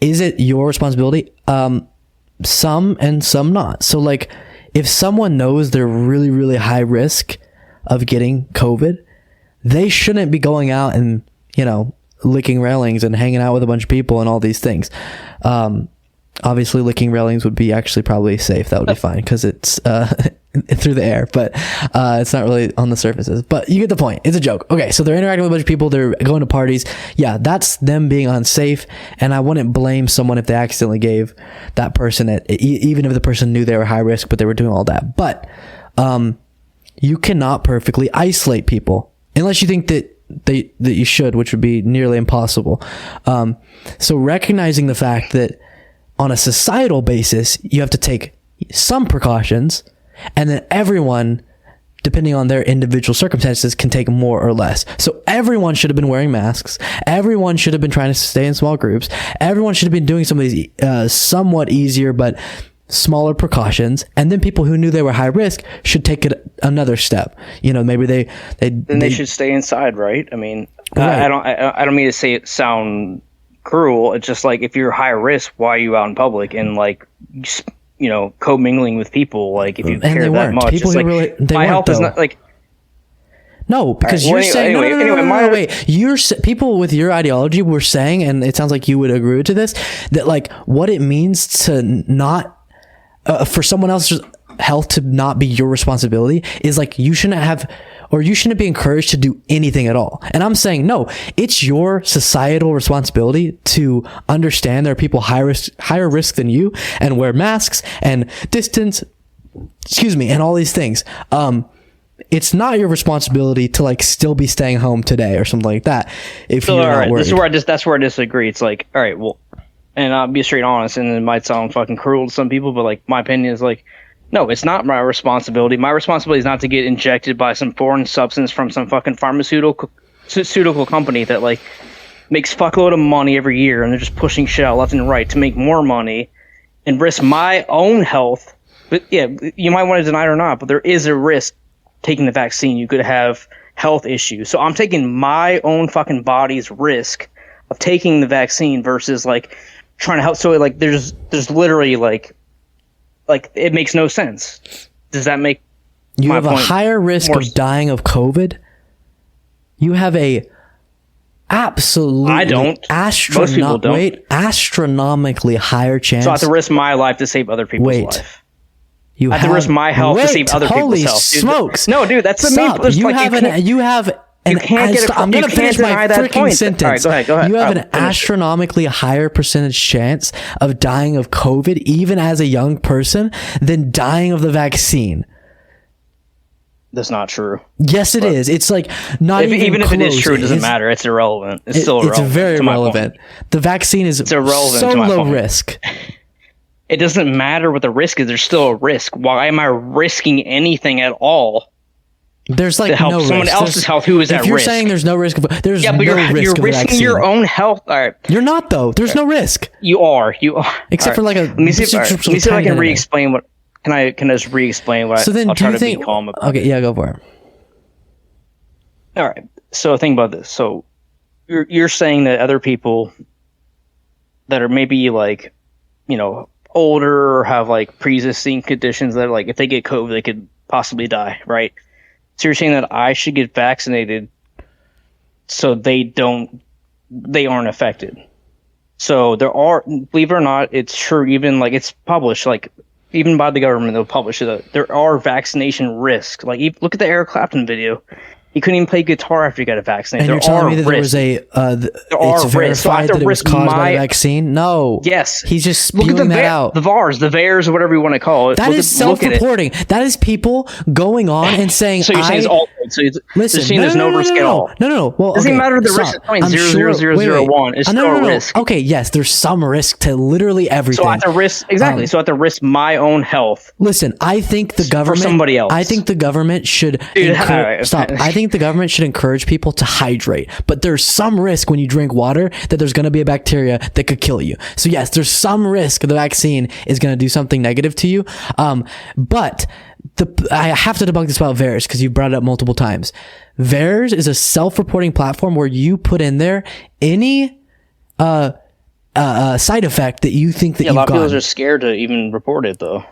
is it your responsibility? Some and some not. So like if someone knows they're really, really high risk of getting COVID, they shouldn't be going out and, licking railings and hanging out with a bunch of people and all these things. Obviously licking railings would be actually probably safe. That would be fine because it's through the air, but it's not really on the surfaces. But you get the point. It's a joke. Okay, so they're interacting with a bunch of people. They're going to parties. Yeah, that's them being unsafe. And I wouldn't blame someone if they accidentally gave that person it, even if the person knew they were high risk, but they were doing all that. But you cannot perfectly isolate people unless you think that you should, which would be nearly impossible. So recognizing the fact that on a societal basis, you have to take some precautions, and then everyone, depending on their individual circumstances, can take more or less. So everyone should have been wearing masks. Everyone should have been trying to stay in small groups. Everyone should have been doing some of these somewhat easier but smaller precautions. And then people who knew they were high risk should take it another step. You know, maybe they should stay inside, right? I mean, Right. I don't mean to sound cruel. It's just like, if you're high risk, why are you out in public and like, you know, commingling with people? Like, if you care that much, people it's who like, really, they my health though. is not like. No, because Right. you're Well, saying anyway, wait. People with your ideology were saying, and it sounds like you would agree to this, that like what it means to not for someone else's health to not be your responsibility is like you shouldn't be encouraged to do anything at all. And I'm saying, no, it's your societal responsibility to understand there are people higher risk than you and wear masks and distance, and all these things. It's not your responsibility to like still be staying home today or something like that. If you're not worried. That's where I disagree. It's like, all right, well, and I'll be straight honest, and it might sound fucking cruel to some people, but like my opinion is like, no, it's not my responsibility. My responsibility is not to get injected by some foreign substance from some fucking pharmaceutical company that like makes fuckload of money every year, and they're just pushing shit out left and right to make more money and risk my own health. But yeah, you might want to deny it or not, but there is a risk taking the vaccine. You could have health issues. So I'm taking my own fucking body's risk of taking the vaccine versus like trying to help. So like there's literally like it makes no sense. Does that make you have a higher risk of dying of COVID? You have a absolutely I don't. Most people don't. Astronomically higher chance. So I have to risk my life to save other people's life. You I have to risk my health to save other people's health. Smokes! No, dude, that's the main. I'm going to finish my freaking sentence. All right, go ahead. You have an astronomically higher percentage chance of dying of COVID, even as a young person, than dying of the vaccine. That's not true. Yes, it is. It's like not even if close. It is true, it doesn't matter. It's irrelevant. It's still irrelevant. It's very irrelevant. The vaccine is irrelevant so low risk. It doesn't matter what the risk is. There's still a risk. Why am I risking anything at all? There's like to help no someone risk. else's health who is at risk. If you're saying there's no risk, but you're risking your own health. All right, you're not though. There's no risk. You are. Except for like a. Let me see if I can re-explain what. Can I just re-explain what? So then, I'll try to be calm about. Okay, yeah, go for it. All right. So think about this. So you're saying that other people that are maybe like, you know, older or have like pre-existing conditions that like if they get COVID they could possibly die, right? So you're saying that I should get vaccinated so they aren't affected. So there are, believe it or not, it's true, even like it's published, like even by the government, they'll publish it. There are vaccination risks. Like look at the Eric Clapton video. He couldn't even play guitar after he got vaccinated. And you're telling me that there was it's verified that it was caused by the vaccine? No. Yes. He's just spewing that out. The VAERS, or whatever you want to call it. That is self-reporting. That is people going on and saying, so you're saying it's all good. So listen, you're saying there's no risk at all. No. Well, it doesn't matter the risk. 0.00001 is still a risk. Okay, yes, there's some risk to literally everything. So I have to risk, exactly. So I have to risk my own health. Listen, I think the government, for somebody else. I think the government should stop. I think the government should encourage people to hydrate, but there's some risk when you drink water that there's going to be a bacteria that could kill you. So yes, there's some risk the vaccine is going to do something negative to you. But I have to debunk this about VAERS because you brought it up multiple times. VAERS is a self-reporting platform where you put in there any side effect that you think that you've got. A lot of people are scared to even report it though.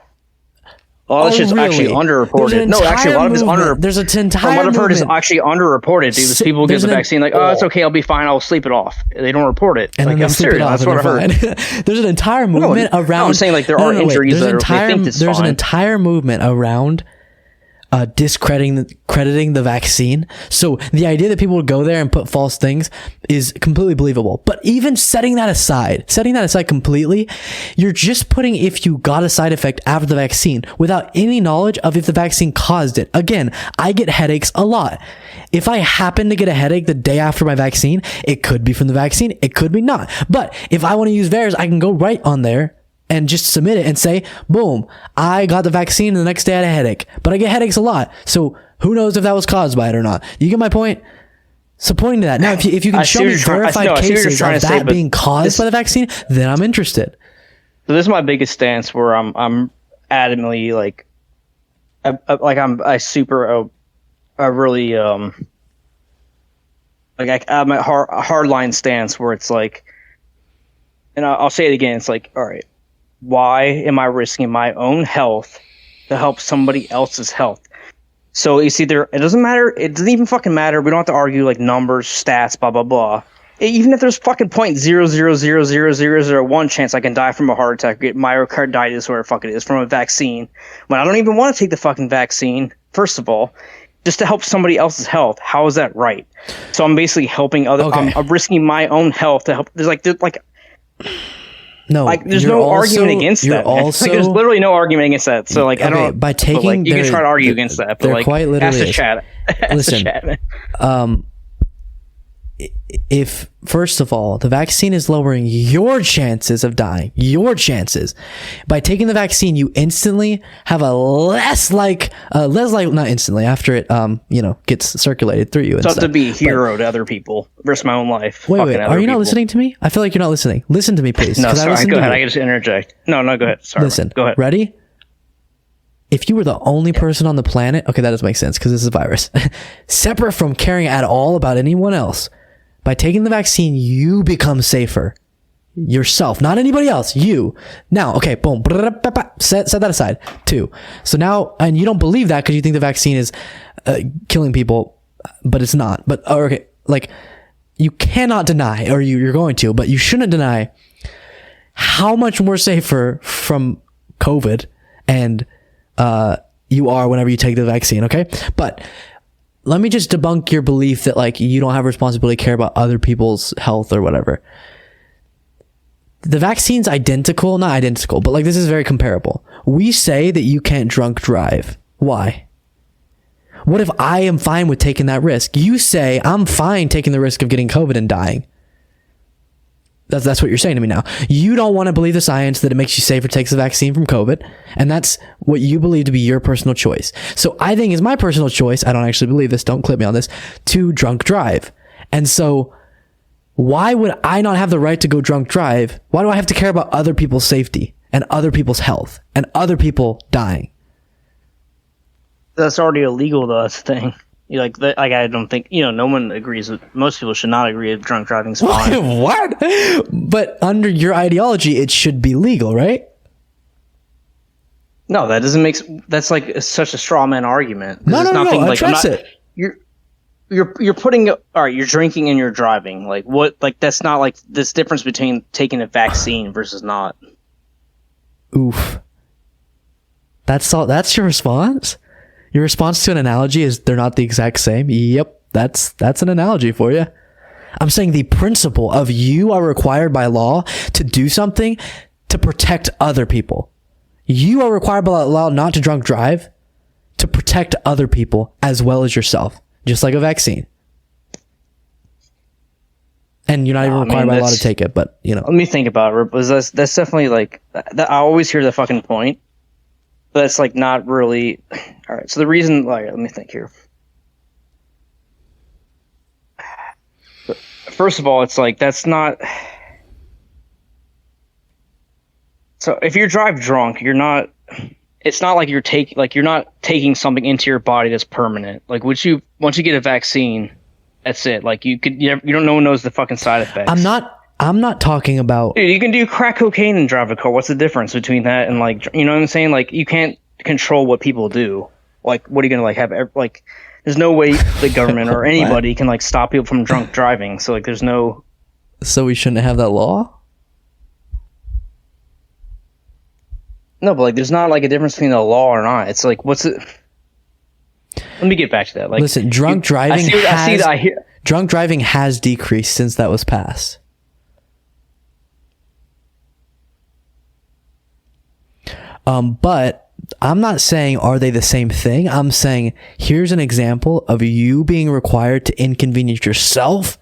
A lot of shit's actually underreported. No, actually, a lot of it's underreported. There's an entire From what I've heard is actually underreported, because people get the vaccine like, oh, it's okay, I'll be fine, I'll sleep it off. They don't report it. And like, I'm serious, that's what I heard. There's an entire movement around... No, I'm saying like there are injuries that they think it's fine. There's an entire movement around discrediting the vaccine. So the idea that people would go there and put false things is completely believable. But even setting that aside completely, you're just putting if you got a side effect after the vaccine without any knowledge of if the vaccine caused it. Again, I get headaches a lot. If I happen to get a headache the day after my vaccine, it could be from the vaccine, it could be not. But if I want to use VAERS, I can go right on there and just submit it and say, boom, I got the vaccine and the next day I had a headache. But I get headaches a lot. So who knows if that was caused by it or not? You get my point? So pointing to that. Now, if you can show me verified cases of that being caused by the vaccine, then I'm interested. So this is my biggest stance where I'm adamantly like I'm a hardline stance where it's like, and I'll say it again, it's like, all right, why am I risking my own health to help somebody else's health? So it's either, it doesn't matter, it doesn't even fucking matter, we don't have to argue like numbers, stats, blah, blah, blah. Even if there's fucking 0.0000001 chance I can die from a heart attack, get myocarditis, whatever the fuck it is, from a vaccine, when I don't even want to take the fucking vaccine, first of all, just to help somebody else's health, how is that right? So I'm basically helping other, I'm risking my own health to help, there's no argument against that. Like, there's literally no argument against that. So like, I don't, by taking, you can try to argue against that, but like, quite literally ask the chat. Listen, if first of all the vaccine is lowering your chances of dying, by taking the vaccine you instantly have a less like not instantly, after it gets circulated through you. So I have to be a hero to other people, risk my own life. Wait, are you not listening to me? I feel like you're not listening. Listen to me, please. No, sorry, go ahead. I can just interject. No, go ahead. Sorry. Listen, go ahead. Ready? If you were the only person on the planet, okay, that does make sense because this is a virus, separate from caring at all about anyone else, by taking the vaccine, you become safer. Yourself, not anybody else. You. Now, okay, boom. Set that aside. 2. So now, and you don't believe that because you think the vaccine is killing people, but it's not. But, okay, like, you cannot deny, or you're going to, but you shouldn't deny how much more safer from COVID and you are whenever you take the vaccine, okay? But let me just debunk your belief that like you don't have responsibility to care about other people's health or whatever. The vaccine's identical, not identical, but like this is very comparable. We say that you can't drunk drive. Why? What if I am fine with taking that risk? You say I'm fine taking the risk of getting COVID and dying. That's what you're saying to me now. You don't want to believe the science that it makes you safer to take the vaccine from COVID, and that's what you believe to be your personal choice. So I think it's my personal choice, I don't actually believe this, don't clip me on this, to drunk drive. And so why would I not have the right to go drunk drive? Why do I have to care about other people's safety and other people's health and other people dying? That's already illegal though, that's the thing. I don't think, no one agrees with, most people should not agree that drunk driving is fine. What? But under your ideology, it should be legal, right? No, that doesn't make, that's like such a straw man argument. No, address it. You're putting, all right, you're drinking and you're driving. Like what, like that's not like this difference between taking a vaccine versus not. Oof. That's all, that's your response? Your response to an analogy is they're not the exact same? Yep, that's an analogy for you. I'm saying the principle of you are required by law to do something to protect other people. You are required by law not to drunk drive to protect other people as well as yourself, just like a vaccine. And you're not even required by law to take it, but Let me think about it. That's definitely like, I always hear the fucking point. But it's like not really. All right. So the reason, let me think here. First of all, it's like that's not. So if you drive drunk, you're not. It's not like you're not taking something into your body that's permanent. Like once you get a vaccine, that's it. Like you don't. No one knows the fucking side effects. I'm not talking about... Dude, you can do crack cocaine and drive a car. What's the difference between that and like, you know what I'm saying? Like, you can't control what people do. Like, what are you going to like have... Like, there's no way the government or anybody can like stop people from drunk driving. So like, there's no... So we shouldn't have that law? No, but like, there's not like a difference between the law or not. It's like, what's it... Let me get back to that. Like, listen, drunk driving has decreased since that was passed. But I'm not saying are they the same thing. I'm saying here's an example of you being required to inconvenience yourself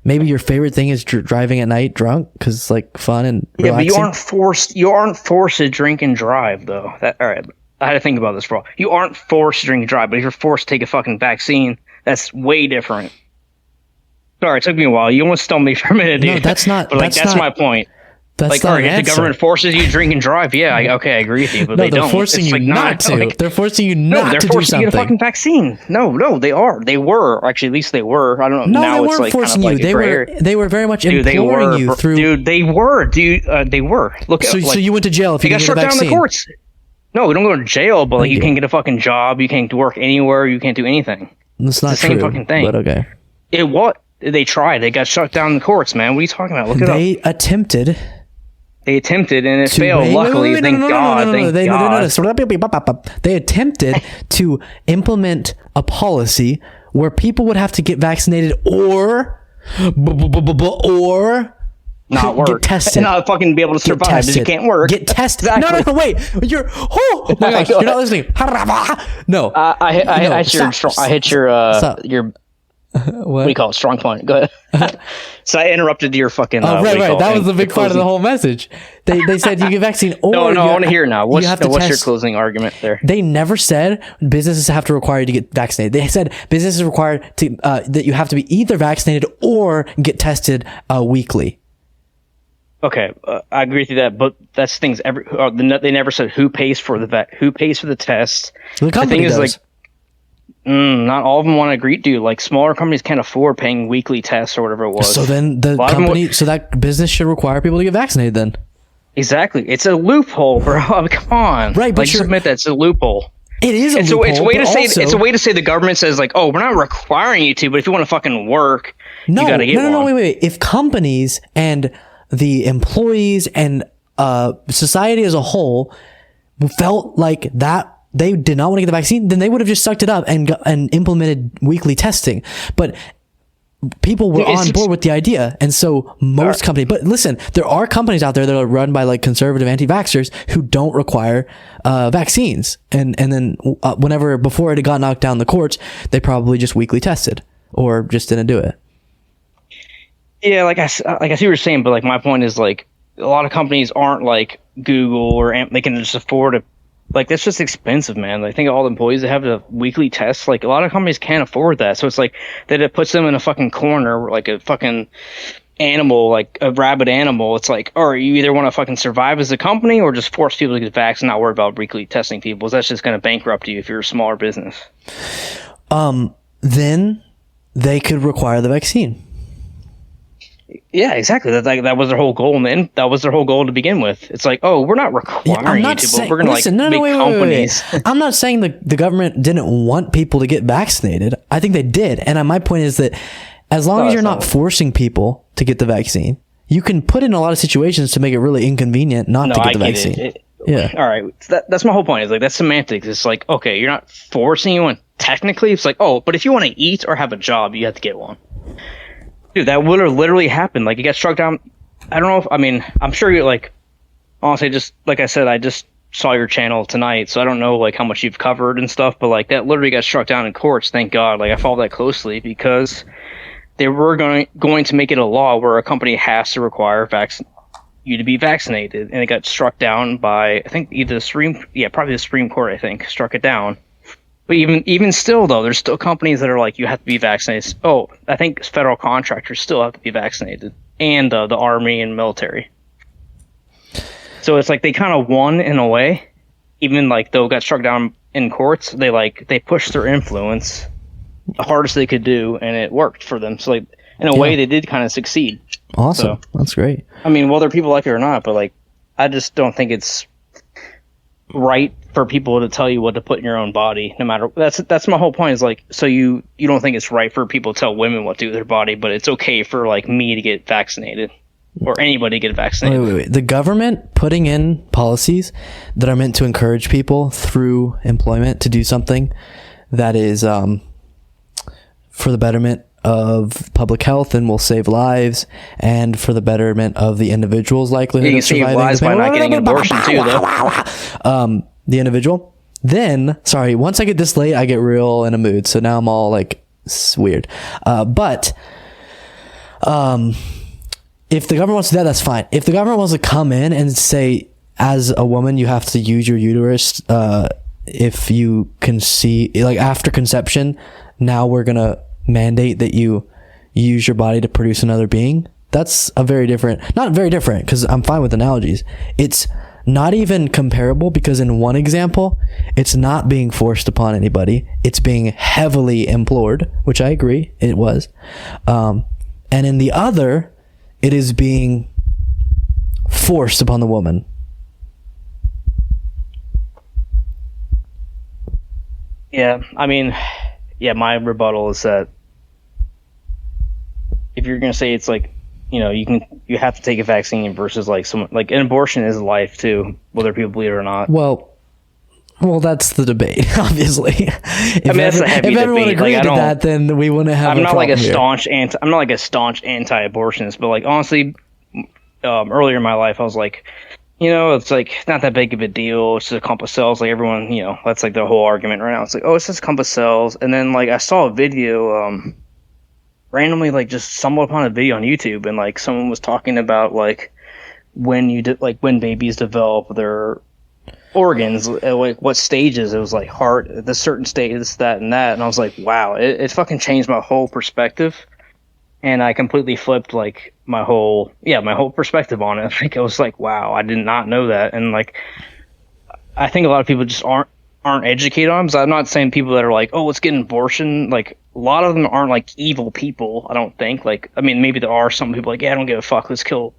maybe your favorite thing is driving at night drunk because it's like fun and relaxing. But you aren't forced to drink and drive though. All right, I had to think about this for a while. You aren't forced to drink and drive, but if you're forced to take a fucking vaccine, that's way different. Sorry, it took me a while. You almost stumped me for a minute, dude. No, that's not. But that's my point. That's all right, if the government forces you to drink and drive, yeah, I agree with you, but they don't. They're forcing you not to. They're forcing you not to do something. They're forcing you to get a fucking vaccine. No, they are. They were. Actually, at least they were. I don't know. No, now they weren't forcing you. They were very much imploring you through. Dude, they were. They were. Look. So you went to jail if you didn't get a vaccine. They got shut down in the courts. No, we don't go to jail, but like you can't get a fucking job. You can't work anywhere. You can't do anything. That's not the same fucking thing. But okay. They tried. They got shut down in the courts, man. What are you talking about? Look it up. They attempted and it failed. Luckily, thank God. They attempted to implement a policy where people would have to get vaccinated or not work. Get tested. And not fucking be able to survive because you can't work. Get tested. Exactly. No, wait. Oh my gosh, you're not listening. No. I hit your what do you call it? Strong point. Go ahead. So I interrupted your fucking. Right. That was the big part of the whole message. They said you get vaccine or no. I want to hear it now. What's your closing argument there? They never said businesses have to require you to get vaccinated. They said businesses require to that you have to be either vaccinated or get tested weekly. Okay, I agree with you that, but that's things. They never said who pays for the test. The company does. Like. Not all of them want to agree to. Like smaller companies can't afford paying weekly tests or whatever it was. So then so that business should require people to get vaccinated then. Exactly. It's a loophole, bro. I mean, come on. Right, but just admit that it's a loophole. It is a loophole. It's a way to say the government says like, oh, we're not requiring you to, but if you want to fucking work, you gotta get one. No, wait. If companies and the employees and society as a whole felt like that they did not want to get the vaccine, then they would have just sucked it up and implemented weekly testing. But people were on board with the idea, and so most companies. But listen, there are companies out there that are run by like conservative anti-vaxxers who don't require vaccines, and then before it got knocked down the courts, they probably just weekly tested or just didn't do it. Yeah, like I see what you're saying, but like my point is like a lot of companies aren't like Google or they can just afford it. Like, that's just expensive, man. Like, think of all the employees that have the weekly tests. Like, a lot of companies can't afford that. So it's like that it puts them in a fucking corner, like a fucking animal, like a rabid animal. It's like, or you either want to fucking survive as a company or just force people to get vaccinated and not worry about weekly testing people. That's just going to bankrupt you if you're a smaller business. Then they could require the vaccine. Yeah, exactly. That was their whole goal, man. That was their whole goal to begin with. It's like, oh, we're not requiring you to, but we're going to make companies. Wait. I'm not saying the government didn't want people to get vaccinated. I think they did. And my point is that as long as you're not forcing people to get the vaccine, you can put in a lot of situations to make it really inconvenient not to get the vaccine. Yeah. All right. That's my whole point. Is like that's semantics. It's like, okay, you're not forcing anyone. Technically, it's like, oh, but if you want to eat or have a job, you have to get one. Dude, that would have literally happened. Like, it got struck down. I don't know if, I'm sure you're like, honestly, just like I said, I just saw your channel tonight, so I don't know like how much you've covered and stuff, but like that literally got struck down in courts. Thank God. Like, I followed that closely because they were going to make it a law where a company has to require you to be vaccinated, and it got struck down by, I think, either probably the Supreme Court, I think, struck it down. But even still, though, there's still companies that are like, you have to be vaccinated. Oh, I think federal contractors still have to be vaccinated, and the Army and military. So it's like they kind of won in a way, even like though it got struck down in courts. They pushed their influence the hardest they could do, and it worked for them. So like in a way, they did kind of succeed. Awesome, so, that's great. Whether people like it or not, but like I just don't think it's right for people to tell you what to put in your own body, no matter. That's my whole point. Is like, so you don't think it's right for people to tell women what to do with their body, but it's okay for like me to get vaccinated or anybody to get vaccinated. Wait. The government putting in policies that are meant to encourage people through employment to do something that is for the betterment of public health and will save lives, and for the betterment of the individual's likelihood of surviving. Lives by not getting an abortion too, though. The individual. Then, sorry, once I get this late, I get real in a mood. So now I'm all like weird. But If the government wants to do that, that's fine. If the government wants to come in and say, as a woman, you have to use your uterus if you conceive, like after conception, now we're going to mandate that you use your body to produce another being. That's a very different, not very different, because I'm fine with analogies. It's not even comparable, because in one example, it's not being forced upon anybody. It's being heavily implored, which I agree it was. And in the other, it is being forced upon the woman. Yeah, I mean, yeah, my rebuttal is that if you're going to say it's like, you have to take a vaccine versus like someone, like an abortion is life too, whether people believe it or not. Well, that's the debate, obviously. If that's a heavy if everyone debate. agreed to that, then we wouldn't have. I'm not like a staunch anti-abortionist, but like honestly, earlier in my life, I was like, it's like not that big of a deal. It's just a clump of cells. Like everyone, that's like the whole argument right now. It's like, oh, it's just a clump of cells. And then like I saw a video, randomly, like just stumbled upon a video on YouTube, and like someone was talking about like when babies develop their organs, like what stages. It was like heart, the certain stage, this, that, and that. And I was like, wow, it fucking changed my whole perspective. And I completely flipped like my whole perspective on it. Like I was like, wow, I did not know that. And like, I think a lot of people just aren't educated on them. So I'm not saying people that are like, oh, let's get an abortion. Like a lot of them aren't like evil people. I don't think. Like, I mean, maybe there are some people like, yeah, I don't give a fuck. Let's kill,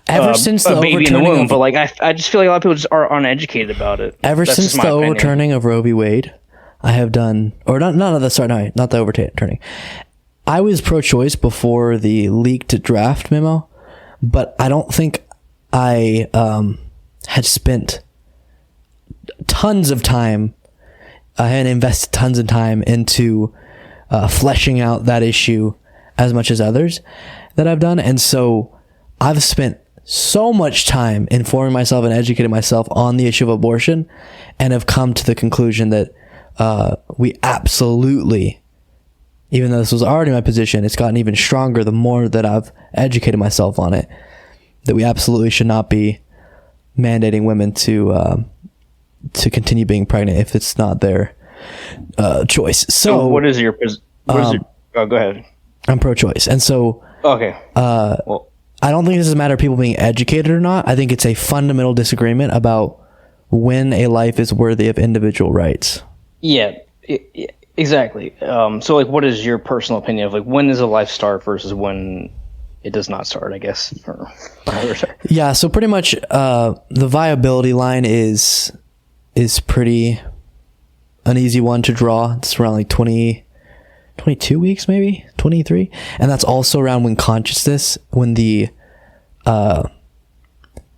Ever since the baby in the overturning womb. But like, I just feel like a lot of people just are uneducated about it. Ever since the overturning of Roe v. Wade, I have done, or not the overturning. I was pro-choice before the leaked draft memo, but I don't think I had spent tons of time. I had invested tons of time into fleshing out that issue as much as others that I've done. And so I've spent so much time informing myself and educating myself on the issue of abortion, and have come to the conclusion that we absolutely, even though this was already my position, it's gotten even stronger the more that I've educated myself on it, that we absolutely should not be mandating women to continue being pregnant if it's not their choice. So what is your go ahead. I'm pro-choice. And so okay. Well, I don't think this is a matter of people being educated or not. I think it's a fundamental disagreement about when a life is worthy of individual rights. Yeah. Exactly. So, like, what is your personal opinion of like when does a life start versus when it does not start? I guess. Yeah. So pretty much, the viability line is pretty an easy one to draw. It's around like 22 weeks, maybe 23, and that's also around when when the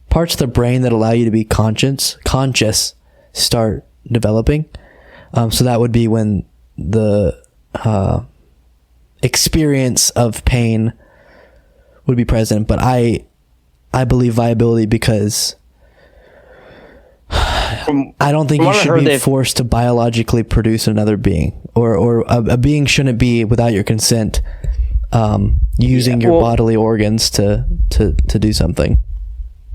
parts of the brain that allow you to be conscious start developing. So that would be when the experience of pain would be present. But I believe viability because I don't think you should be forced to biologically produce another being, or a being shouldn't be without your consent using your bodily organs to do something.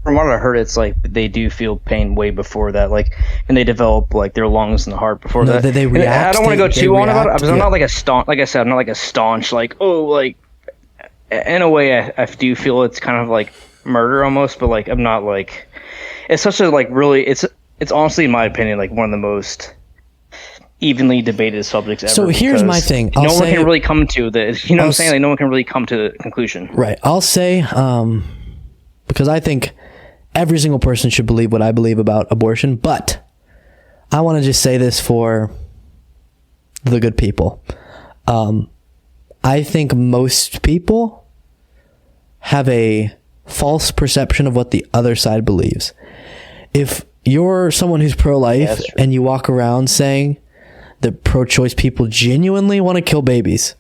From what I heard, it's like they do feel pain way before that, like, and they develop like their lungs and the heart before that. They react. I don't want to go too on about it because I'm not like a staunch. Like I said, I'm not like a staunch. Like, oh, like in a way, I do feel it's kind of like murder almost, but like I'm not like. It's such a like really. It's honestly, in my opinion, like one of the most evenly debated subjects ever. So here's my thing. No one can really come to the. You know what I'm saying? Like no one can really come to the conclusion. Right. I'll say because I think every single person should believe what I believe about abortion, but I want to just say this for the good people. I think most people have a false perception of what the other side believes. If you're someone who's pro-life and you walk around saying that pro-choice people genuinely want to kill babies,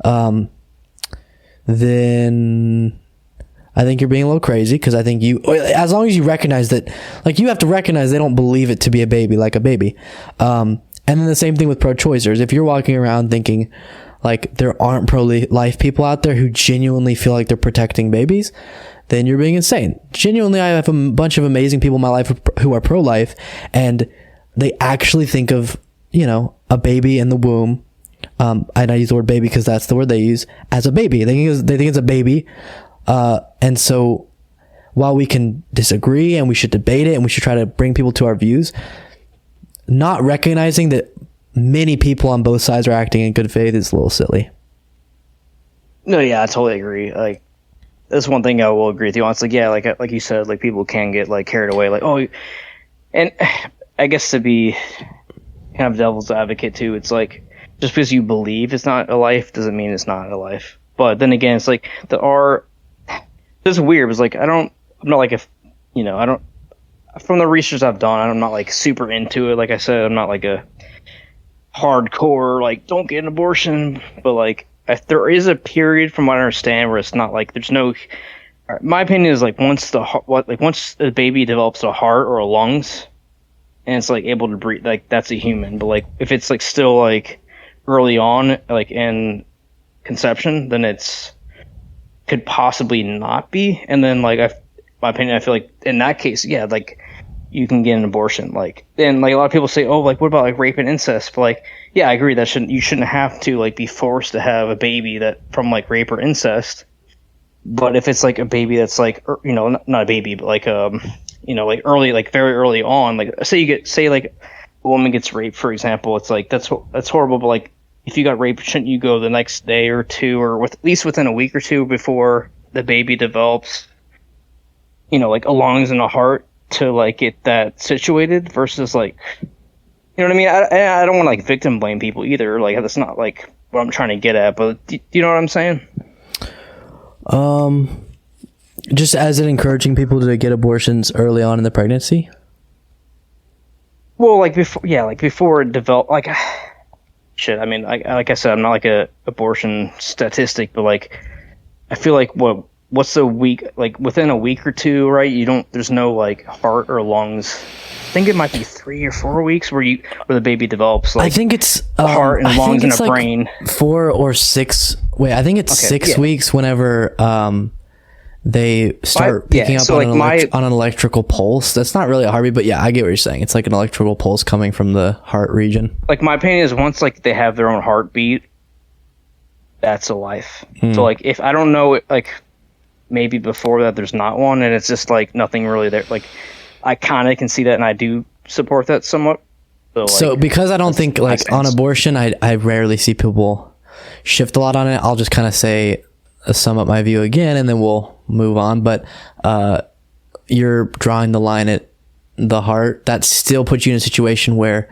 then I think you're being a little crazy, because I think as long as you recognize that, like, you have to recognize they don't believe it to be a baby, like a baby. And then the same thing with pro-choicers. If you're walking around thinking like there aren't pro-life people out there who genuinely feel like they're protecting babies, then you're being insane. Genuinely, I have a bunch of amazing people in my life who are pro-life, and they actually think of, you know, a baby in the womb. And I use the word baby because that's the word they use, as a baby. They think it's a baby. And so while we can disagree and we should debate it and we should try to bring people to our views, not recognizing that many people on both sides are acting in good faith is a little silly. No, yeah, I totally agree. Like, that's one thing I will agree with you on. It's like, yeah, like you said, like people can get like carried away, like, oh, and I guess to be kind of devil's advocate too, it's like just because you believe it's not a life doesn't mean it's not a life. But then again, it's like this is weird. It's like I'm not like from the research I've done, I'm not like super into it. Like I said, I'm not like a hardcore like don't get an abortion, but like if there is a period from what I understand where it's not like there's no. My opinion is like once the baby develops a heart or a lungs, and it's like able to breathe, like that's a human. But like if it's like still like early on, like in conception, then it's could possibly not be. And then like my opinion, I feel like in that case, yeah, like you can get an abortion. Like, and like a lot of people say, oh, like what about like rape and incest? But like, yeah, I agree that you shouldn't have to like be forced to have a baby that from like rape or incest. But if it's like a baby that's like, you know, not a baby, but like you know, like early, like very early on, like say like a woman gets raped, for example, it's like that's horrible. But like if you got raped, shouldn't you go the next day or two, or at least within a week or two before the baby develops, you know, like a lungs and a heart to like get that situated versus like, you know what I mean? I don't want to like victim blame people either. Like that's not like what I'm trying to get at, but do you know what I'm saying? Just as in encouraging people to get abortions early on in the pregnancy. Well, like before it developed, like shit. I mean, like I said, I'm not like a abortion statistic, but like I feel like what's the week, like within a week or two, right? There's no like heart or lungs. I think it might be 3 or 4 weeks where the baby develops. Like, I think it's a heart and lungs and a like brain. 4 or 6. Wait, I think it's 6 weeks whenever they start picking up on, like on an electrical pulse. That's not really a heartbeat, but yeah, I get what you're saying. It's like an electrical pulse coming from the heart region. Like my opinion is once like they have their own heartbeat, that's a life. So like if I don't know, like maybe before that there's not one, and it's just like nothing really there. Like I kind of can see that, and I do support that somewhat. So because I don't think like on abortion, I rarely see people shift a lot on it. I'll just kind of say sum up my view again, and then we'll move on. But you're drawing the line at the heart. That still puts you in a situation where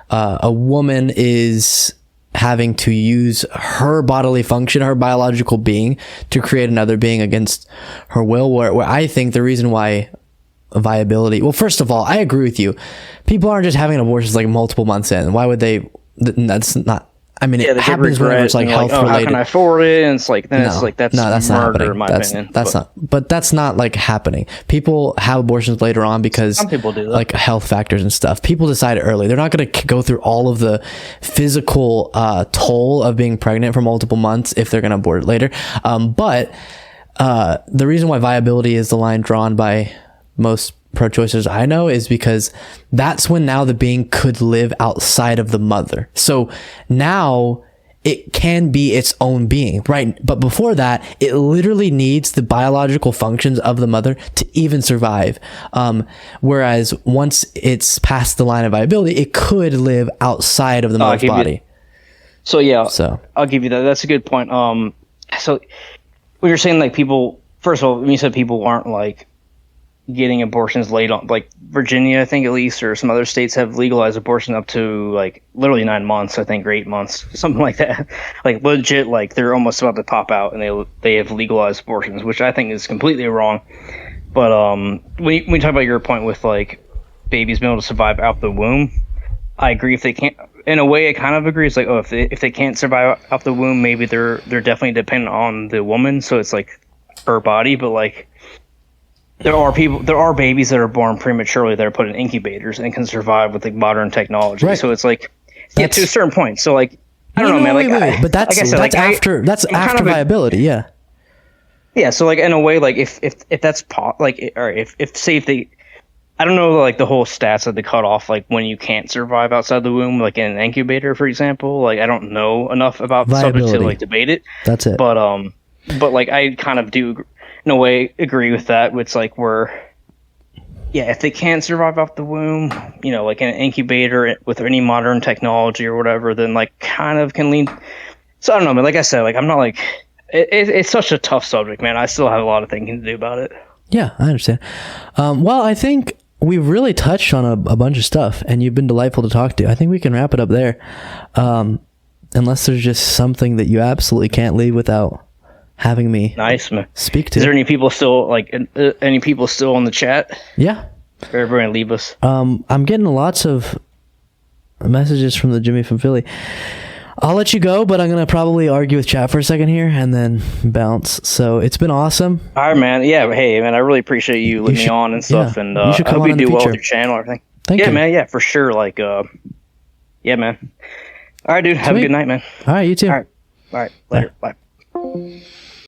a woman is having to use her bodily function, her biological being, to create another being against her will. Where I think the reason why viability, well, first of all, I agree with you. People aren't just having abortions like multiple months in. Why would they? That's not. I mean, it happens whenever it's like health related. How can I afford it? And it's like, then it's like, that's not murder, happening. In my opinion. But that's not like happening. People have abortions later on because some people do that. Like health factors and stuff. People decide early. They're not going to go through all of the physical toll of being pregnant for multiple months if they're going to abort it later. But the reason why viability is the line drawn by most pro-choicers I know is because that's when now the being could live outside of the mother. So now it can be its own being, right? But before that, it literally needs the biological functions of the mother to even survive. Whereas once it's past the line of viability, it could live outside of the mother's body. So I'll give you that. That's a good point. So when you're saying like people, first of all, when you said people aren't like getting abortions late on, like Virginia, I think at least, or some other states have legalized abortion up to like literally 9 months, I think, or 8 months, something like that. Like legit, like they're almost about to pop out, and they have legalized abortions, which I think is completely wrong. But when you talk about your point with like babies being able to survive out the womb, I agree. If they can't, in a way, I kind of agree. It's like, oh, if they can't survive out the womb, maybe they're definitely dependent on the woman, so it's like her body, but like. There are babies that are born prematurely that are put in incubators and can survive with like modern technology. Right. So it's like, to a certain point. So like, I don't know, man. Wait. But that's like I said, that's after after viability. Yeah. Yeah. So like in a way, like if that's or if say if they, I don't know like the whole stats that they cut off like when you can't survive outside the womb, like in an incubator, for example. Like I don't know enough about the subject to like debate it. That's it. But like I kind of do in a way agree with that. It's like if they can't survive off the womb, like in an incubator with any modern technology or whatever, then like kind of can lean. So I don't know, man. Like I said, like I'm not like it's such a tough subject, man. I still have a lot of thinking to do about it. Yeah, I understand. Well, I think we've really touched on a bunch of stuff, and you've been delightful to talk to. I think we can wrap it up there, unless there's just something that you absolutely can't leave without having me speak to. Is there any people still on the chat? Yeah. Or everyone leave us. I'm getting lots of messages from the Jimmy from Philly. I'll let you go, but I'm going to probably argue with chat for a second here and then bounce. So it's been awesome. All right, man. Yeah. Hey, man, I really appreciate you letting me on and stuff. And I hope you do well with your channel and everything. Thank you. Yeah, man. Yeah, for sure. Like, yeah, man. All right, dude. Have a good night, man. All right. You too. All right. Later. Bye.